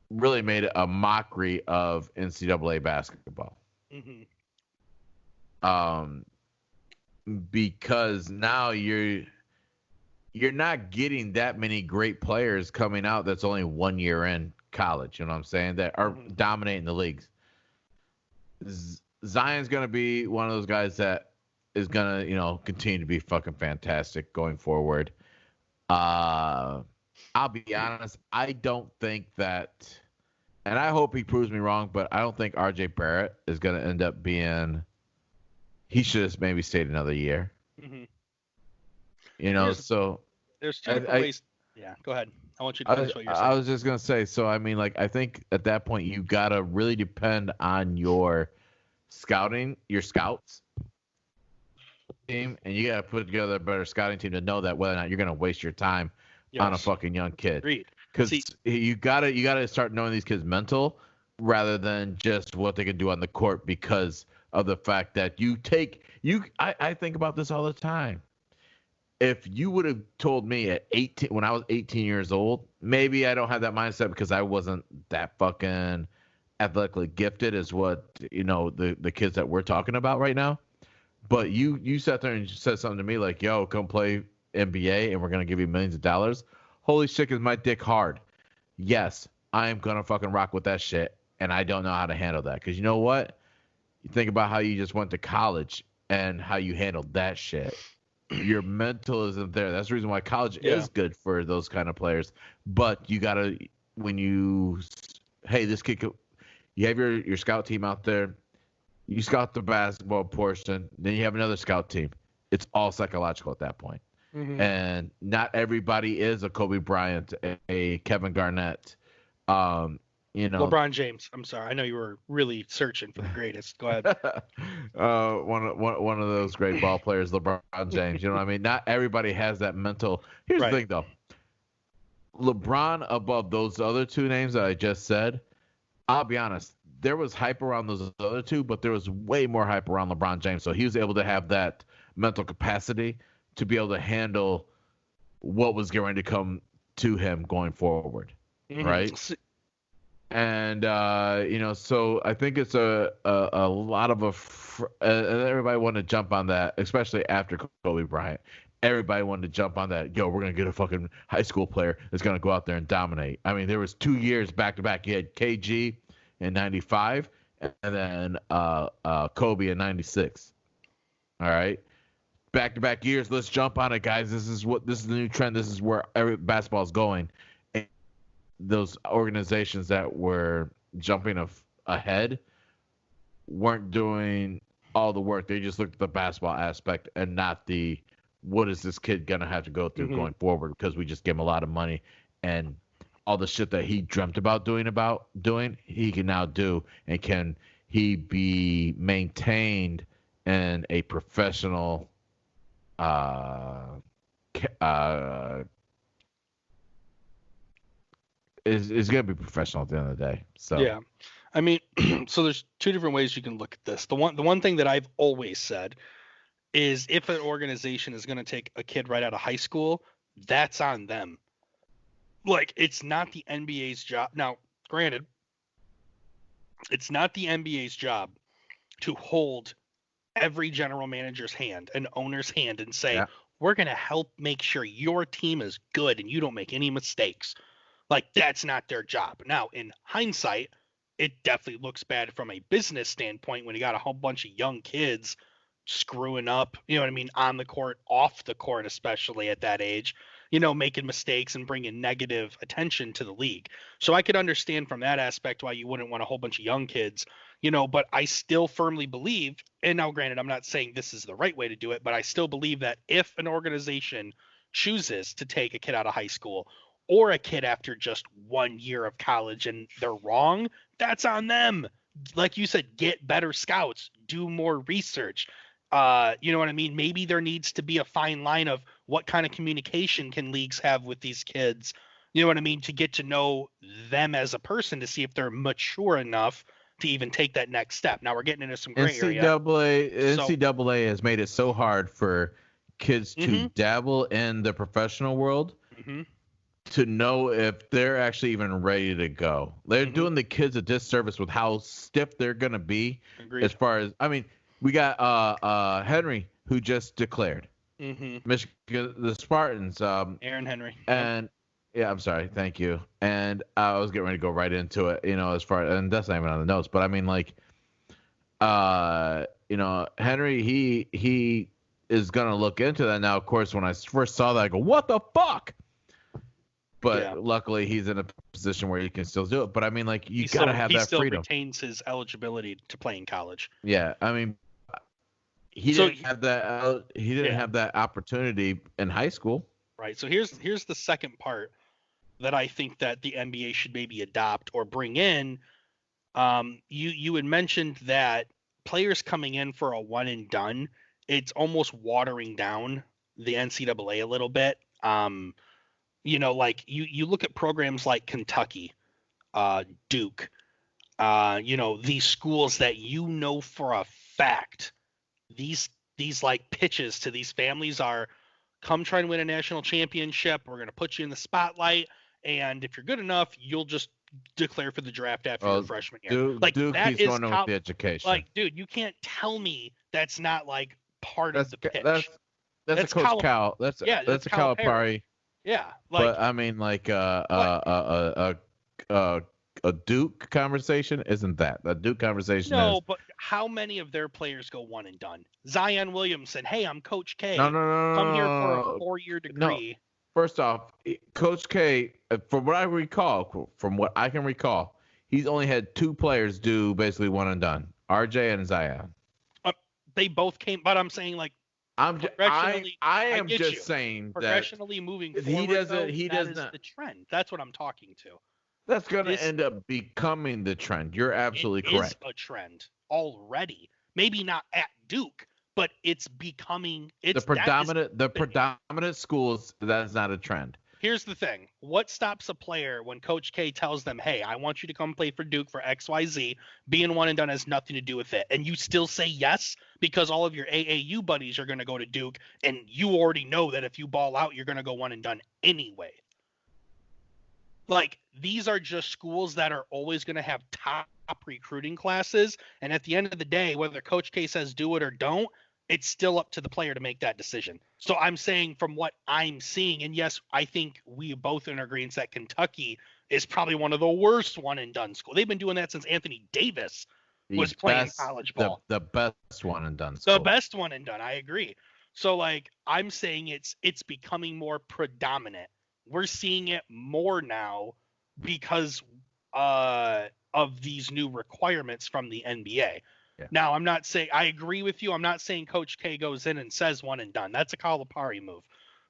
really made a mockery of NCAA basketball. Mm-hmm. Because now you're not getting that many great players coming out that's only 1 year in college, you know what I'm saying, that are dominating the leagues. Zion's going to be one of those guys that is going to, continue to be fucking fantastic going forward. I'll be honest, I don't think that, and I hope he proves me wrong, but I don't think RJ Barrett is going to end up being, he should have maybe stayed another year. Mm-hmm. There's two different ways. Yeah, go ahead. I want you to finish what you're saying. I was just going to say, so I mean, like, I think at that point you got to really depend on your scouting, your scouts team, and you got to put together a better scouting team to know that whether or not you're going to waste your time on a fucking young kid. Agreed. Because you gotta start knowing these kids' mental rather than just what they can do on the court because of the fact that I think about this all the time. If you would have told me at 18, when I was 18 years old, maybe I don't have that mindset because I wasn't that fucking athletically gifted as what, the kids that we're talking about right now. But you sat there and said something to me like, yo, come play NBA and we're going to give you millions of dollars. Holy shit, is my dick hard? Yes, I am going to fucking rock with that shit. And I don't know how to handle that. Because you know what? You think about how you just went to college and how you handled that shit. Your mental isn't there. That's the reason why college is good for those kind of players. But you got to, this kid, you have your scout team out there. You scout the basketball portion, then you have another scout team. It's all psychological at that point. Mm-hmm. And not everybody is a Kobe Bryant, a Kevin Garnett. LeBron James. I'm sorry. I know you were really searching for the greatest. Go ahead. One of those great ball players, LeBron James. You know what I mean? Not everybody has that mental. Here's the thing, though. LeBron above those other two names that I just said, I'll be honest, there was hype around those other two, but there was way more hype around LeBron James. So he was able to have that mental capacity to be able to handle what was going to come to him going forward, right? And so I think it's a lot of everybody wanted to jump on that, especially after Kobe Bryant. Everybody wanted to jump on that. Yo, we're gonna get a fucking high school player that's gonna go out there and dominate. I mean, there was 2 years back to back. You had KG in '95, and then Kobe in '96. All right, back-to-back years. Let's jump on it, guys. This is the new trend. This is where every basketball is going. And those organizations that were jumping ahead weren't doing all the work. They just looked at the basketball aspect and not the what is this kid gonna have to go through going forward, because we just gave him a lot of money and all the shit that he dreamt about doing, he can now do. And can he be maintained in a professional is going to be professional at the end of the day. So yeah, I mean, so there's two different ways you can look at this. The one thing that I've always said is if an organization is going to take a kid right out of high school, that's on them. Like, it's not the NBA's job. Now, granted, it's not the NBA's job to hold every general manager's hand and owner's hand and say, we're going to help make sure your team is good and you don't make any mistakes. Like, that's not their job. Now, in hindsight, it definitely looks bad from a business standpoint when you got a whole bunch of young kids screwing up, you know what I mean, on the court, off the court, especially at that age, making mistakes and bringing negative attention to the league. So I could understand from that aspect why you wouldn't want a whole bunch of young kids, but I still firmly believe, and now granted, I'm not saying this is the right way to do it, but I still believe that if an organization chooses to take a kid out of high school or a kid after just 1 year of college and they're wrong, that's on them. Like you said, get better scouts, do more research. You know what I mean? Maybe there needs to be a fine line of what kind of communication can leagues have with these kids, you know what I mean, to get to know them as a person, to see if they're mature enough to even take that next step. Now we're getting into some gray area. NCAA has made it so hard for kids to dabble in the professional world to know if they're actually even ready to go. They're doing the kids a disservice with how stiff they're going to be. Agreed. As far as, I mean, we got Henry, who just declared. Michigan, the Spartans. Aaron Henry. And yeah, I'm sorry. Thank you. And I was getting ready to go right into it, as far, and that's not even on the notes, but I mean, like, Henry, he is going to look into that. Now, of course, when I first saw that, I go, what the fuck? But luckily, he's in a position where he can still do it. But I mean, like, you got to have that freedom. He still retains his eligibility to play in college. Yeah, I mean, he didn't have that. He didn't have that opportunity in high school. Right. So here's the second part that I think that the NBA should maybe adopt or bring in. You had mentioned that players coming in for a one and done, it's almost watering down the NCAA a little bit. Like you look at programs like Kentucky, Duke, these schools that for a fact, these like pitches to these families are, come try and win a national championship. We're going to put you in the spotlight. And if you're good enough, you'll just declare for the draft after your freshman year. Duke keeps running with the education. Like, dude, you can't tell me that's not like part of the pitch. That's a Coach Cal. That's a Calipari. Yeah. Like, but I mean, like a Duke conversation isn't that. The Duke conversation is. No, but how many of their players go one and done? Zion Williamson, hey, I'm Coach K. No. Come here for a 4-year degree. No. First off, Coach K, from what I can recall, he's only had 2 players do basically one and done. RJ and Zion. They both came, but I'm saying like I am just saying that progressionally moving forward. He doesn't. The trend. That's what I'm talking to. That's going to end up becoming the trend. You're absolutely correct. It is a trend already. Maybe not at Duke, but it's becoming. It's the predominant schools. That's not a trend. Here's the thing. What stops a player when Coach K tells them, hey, I want you to come play for Duke for XYZ, being one and done has nothing to do with it, and you still say yes because all of your AAU buddies are going to go to Duke, and you already know that if you ball out, you're going to go one and done anyway. Like, these are just schools that are always going to have top recruiting classes, and at the end of the day, whether Coach K says do it or don't, it's still up to the player to make that decision. So I'm saying from what I'm seeing, and yes, I think we both in agreement that Kentucky is probably one of the worst one-and-done schools. They've been doing that since Anthony Davis was playing college ball. The best one-and-done school. The best one-and-done, I agree. So, like, I'm saying it's becoming more predominant. We're seeing it more now because of these new requirements from the NBA. Yeah. Now, I'm not saying I agree with you. I'm not saying Coach K goes in and says one and done. That's a Calipari move.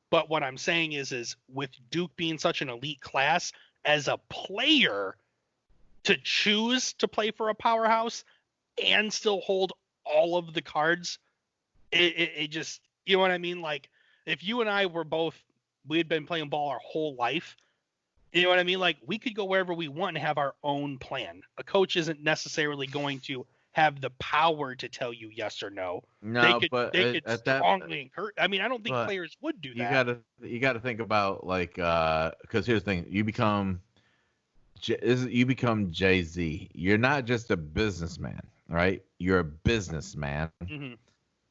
But what I'm saying is with Duke being such an elite class, as a player to choose to play for a powerhouse and still hold all of the cards, it just, you know what I mean? Like, if you and I we had been playing ball our whole life, you know what I mean? Like, we could go wherever we want and have our own plan. A coach isn't necessarily going to have the power to tell you yes or no. No, they could strongly encourage. I mean, I don't think players would do that. You got to think about, like, because here's the thing: you become Jay-Z. You're not just a businessman, right? You're a businessman. Mm-hmm.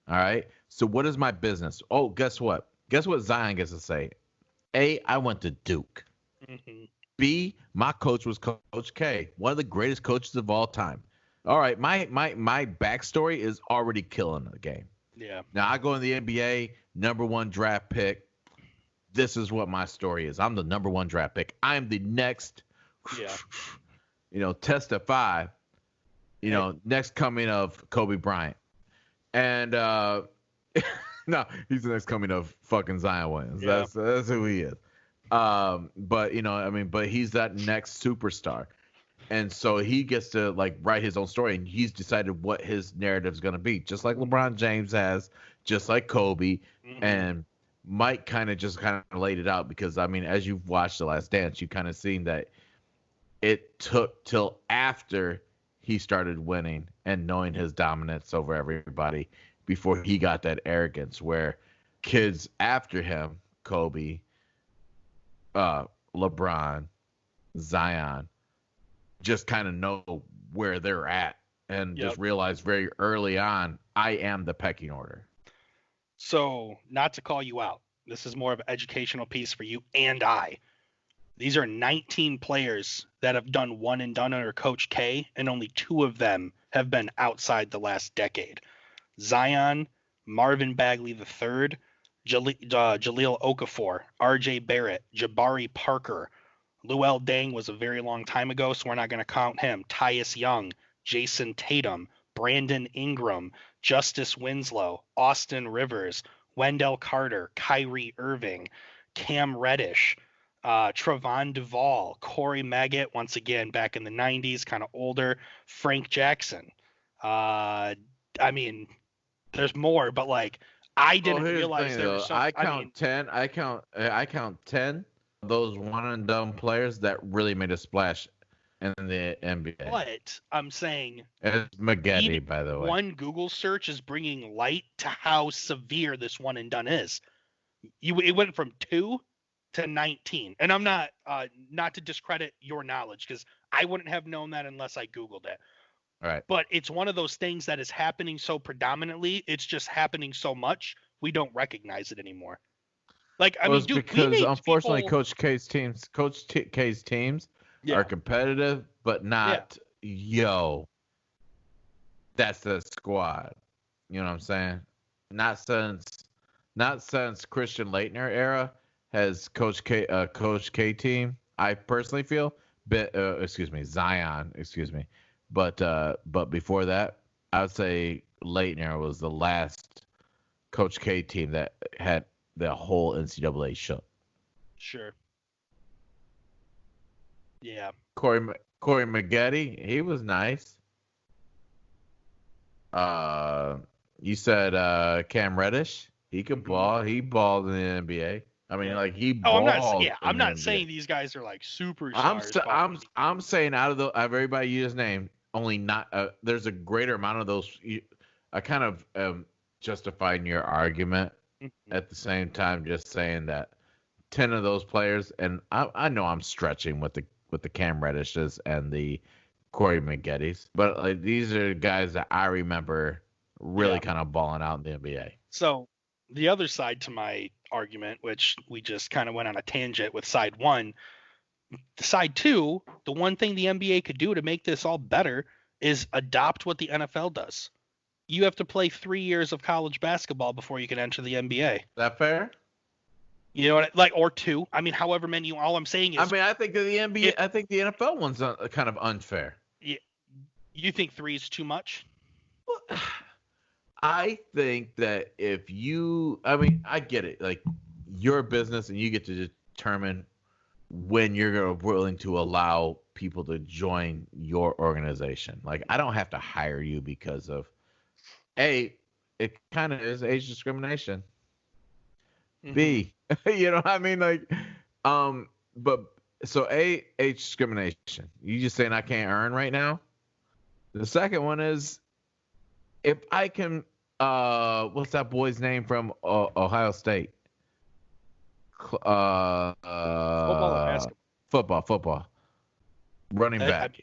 All right. So what is my business? Oh, guess what? Guess what Zion gets to say? A, I went to Duke. Mm-hmm. B, my coach was Coach K, one of the greatest coaches of all time. All right, my backstory is already killing the game. Yeah. Now I go in the NBA, #1 draft pick. This is what my story is. I'm the #1 draft pick. I'm the next, testify, next coming of Kobe Bryant. And no, he's the next coming of fucking Zion Williams. Yeah. That's who he is. But he's that next superstar. And so he gets to, like, write his own story, and he's decided what his narrative is going to be, just like LeBron James has, just like Kobe. Mm-hmm. And Mike kind of laid it out because, I mean, as you've watched The Last Dance, you kind of seen that it took till after he started winning and knowing his dominance over everybody before he got that arrogance where kids after him, Kobe, LeBron, Zion, just kind of know where they're at and just realize very early on, I am the pecking order. So, not to call you out, this is more of an educational piece for you and I. These are 19 players that have done one and done under Coach K, and only 2 of them have been outside the last decade. Zion, Marvin Bagley III, Jahlil Okafor, RJ Barrett, Jabari Parker. Luol Deng was a very long time ago, so we're not going to count him. Tyus Young, Jason Tatum, Brandon Ingram, Justice Winslow, Austin Rivers, Wendell Carter, Kyrie Irving, Cam Reddish, Trevon Duvall, Corey Maggott, once again back in the 90s, kind of older, Frank Jackson. I mean, there's more, but like I didn't realize there was so. I count 10 those one and done players that really made a splash in the NBA. But I'm saying it's Maggette, by the way. One Google search is bringing light to how severe this one and done is. It went from 2 to 19, and I'm not to discredit your knowledge, because I wouldn't have known that unless I Googled it. All right. But it's one of those things that is happening so predominantly, it's just happening so much we don't recognize it anymore. Like, I mean, dude, because unfortunately, Coach K's teams yeah. are competitive, but not that's the squad. You know what I'm saying? Not since Christian Laettner era has Coach K team. I personally feel, Zion, but before that, I would say Laettner was the last Coach K team that had the whole NCAA shook. Sure. Yeah. Corey Maggette, he was nice. You said Cam Reddish, he could ball. He balled in the NBA. I mean, like, he balled. I'm not saying these guys are like superstars. I'm saying out of everybody you just named, only not there's a greater amount of those. I kind of justifying your argument. At the same time, just saying that 10 of those players, and I know I'm stretching with the Cam Reddishes and the Corey Maggettes, but like, these are guys that I remember really kind of balling out in the NBA. So the other side to my argument, which we just kind of went on a tangent with side one, side two, the one thing the NBA could do to make this all better is adopt what the NFL does. You have to play 3 years of college basketball before you can enter the NBA. Is that fair? You know what? Like, or 2. I mean, however many. All I'm saying is. I mean, I think the NBA. I think the NFL one's kind of unfair. Yeah. You think 3 is too much? Well, I think that if you. I mean, I get it. Like, you're a business, and you get to determine when you're willing to allow people to join your organization. Like, I don't have to hire you because of. A, it kind of is age discrimination. Mm-hmm. B, you know what I mean? Like, but so A, age discrimination. You just saying I can't earn right now? The second one is if I can, what's that boy's name from Ohio State? Football or basketball? Football. Running back.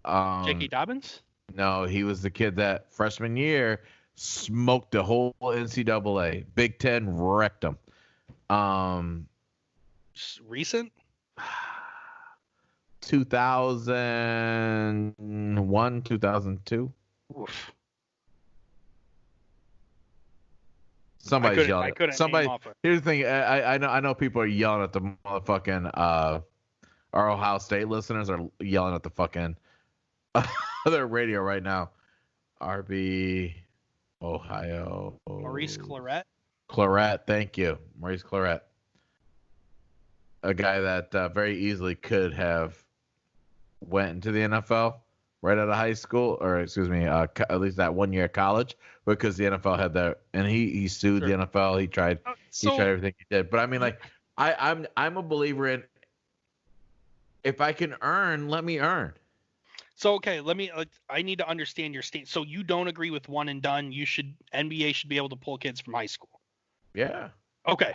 J.K. Dobbins? No, he was the kid that freshman year smoked the whole NCAA. Big Ten wrecked him. Recent? 2001, 2002. Oof. Somebody's yelling. Here's the thing. I know people are yelling at the motherfucking. Our Ohio State listeners are yelling at the fucking. Other radio right now. RB Ohio. Maurice Clarett. Clarett, thank you. Maurice Clarett. A guy that very easily could have went into the NFL right out of high school, or at least that 1 year of college, because the NFL had that, and he sued the NFL. He tried everything he did. But I mean, like, I'm a believer in, if I can earn, let me earn. So, okay, I need to understand your state. So you don't agree with one and done. NBA should be able to pull kids from high school. Yeah. Okay.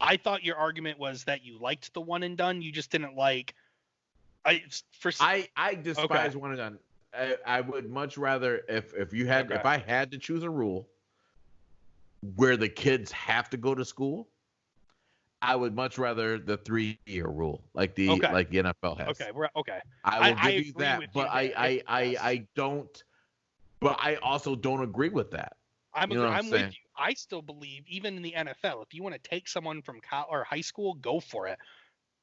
I thought your argument was that you liked the one and done. You just didn't like. I despise one and done. I would much rather if I had to choose a rule where the kids have to go to school, I would much rather the 3-year rule, like the NFL has. Okay. I will give you that, but I don't. But I also don't agree with that. I'm with you. I still believe, even in the NFL, if you want to take someone from high school, go for it.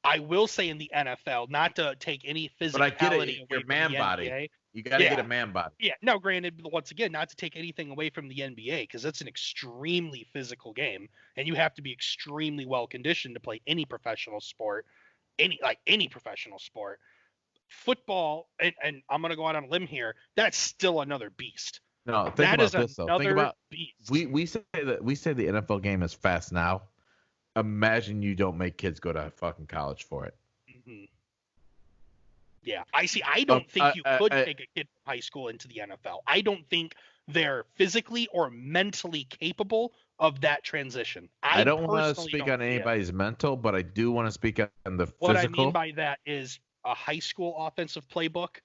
I will say in the NFL, not to take any physicality but I get it. away Your from man the body. NBA. You got to get a man body. Yeah. Now, granted, once again, not to take anything away from the NBA, because it's an extremely physical game, and you have to be extremely well conditioned to play any professional sport, any professional sport. Football, and I'm going to go out on a limb here, that's still another beast. No, think about this though. Think about beast. We say the NFL game is fast now. Imagine you don't make kids go to fucking college for it. Mm-hmm. Yeah, I see. I don't think you could take a kid from high school into the NFL. I don't think they're physically or mentally capable of that transition. I don't want to speak on anybody's mental, but I do want to speak on the physical. What I mean by that is a high school offensive playbook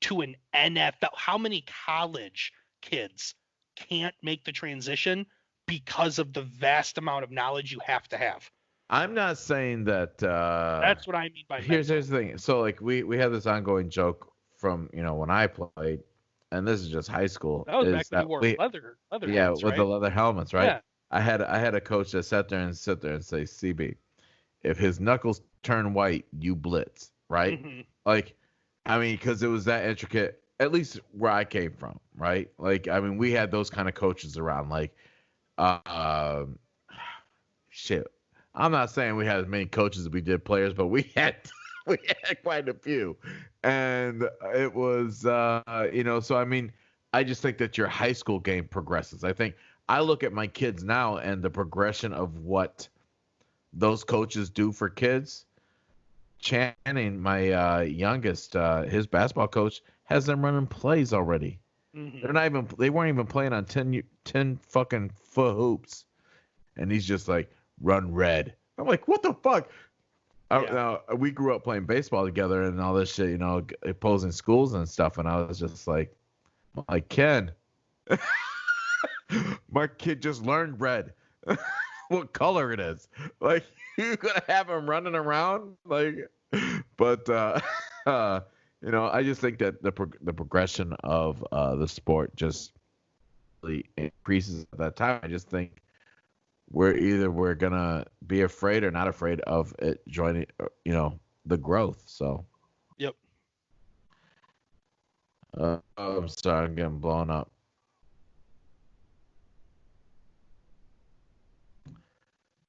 to an NFL. How many college kids can't make the transition because of the vast amount of knowledge you have to have? I'm not saying that. That's what I mean by here's the thing. So like we have this ongoing joke from when I played, and this is just high school. That was back when you wore leather helmets, with the leather helmets, right? Yeah. I had a coach that sat there and say, CB, if his knuckles turn white, you blitz, right? Mm-hmm. Like, I mean, because it was that intricate. At least where I came from, right? Like, I mean, we had those kind of coaches around. Like, shit. I'm not saying we had as many coaches as we did players, but we had quite a few. And it was, so I mean, I just think that your high school game progresses. I look at my kids now and the progression of what those coaches do for kids. Channing, my youngest, his basketball coach, has them running plays already. Mm-hmm. They weren't even playing on 10 fucking foot hoops. And he's just like, run red. I'm like, what the fuck? Now, we grew up playing baseball together and all this shit, opposing schools and stuff. And I was just like Ken, my kid just learned red. What color it is? Like, you're gonna have him running around, like. But I just think that the progression of the sport just really increases at that time. I just think we're gonna be afraid or not afraid of it joining, the growth. So. Yep. I'm sorry, I'm getting blown up.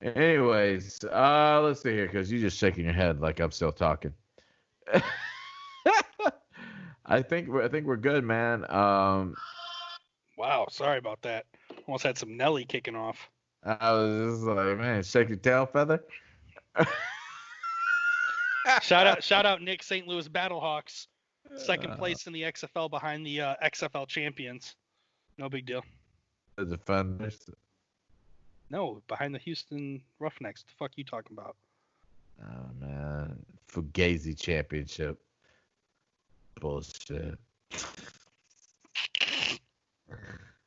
Anyways, let's see here, because you're just shaking your head like I'm still talking. I think we're good, man. Wow, sorry about that. Almost had some Nelly kicking off. I was just like, man, shake your tail feather. Shout out Nick St. Louis Battlehawks, second place in the XFL behind the XFL champions. No big deal. The Defenders. No, behind the Houston Roughnecks. The fuck you talking about? Oh man, Fugazi championship. Bullshit.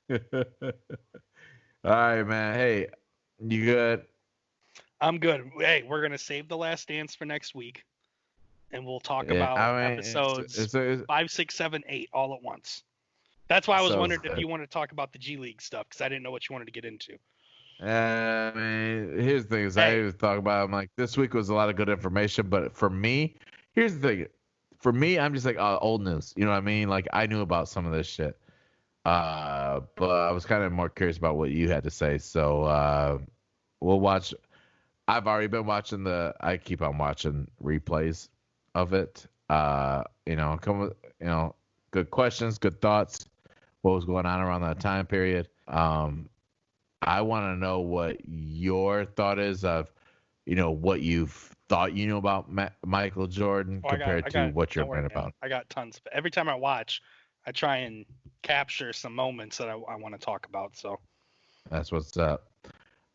All right, man. Hey, you good? I'm good. Hey, we're gonna save the Last Dance for next week, and we'll talk about episodes 5, 6, 7, 8 all at once. That's why I was wondering if you want to talk about the G League stuff, because I didn't know what you wanted to get into. I mean, here's the thing: I was talking about. I'm like, this week was a lot of good information, but for me, here's the thing: for me, I'm just like old news. You know what I mean? Like, I knew about some of this shit. But I was kind of more curious about what you had to say. So we'll watch. I've already been watching I keep on watching replays of it. Come with good questions, good thoughts. What was going on around that time period? I want to know what your thought is of, what you've thought you knew about Michael Jordan compared to what you're learning about. I got tons. Every time I watch, I try and capture some moments that I want to talk about. So that's what's up.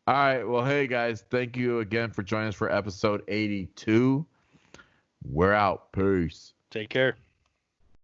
All right. Well, hey, guys. Thank you again for joining us for episode 82. We're out. Peace. Take care.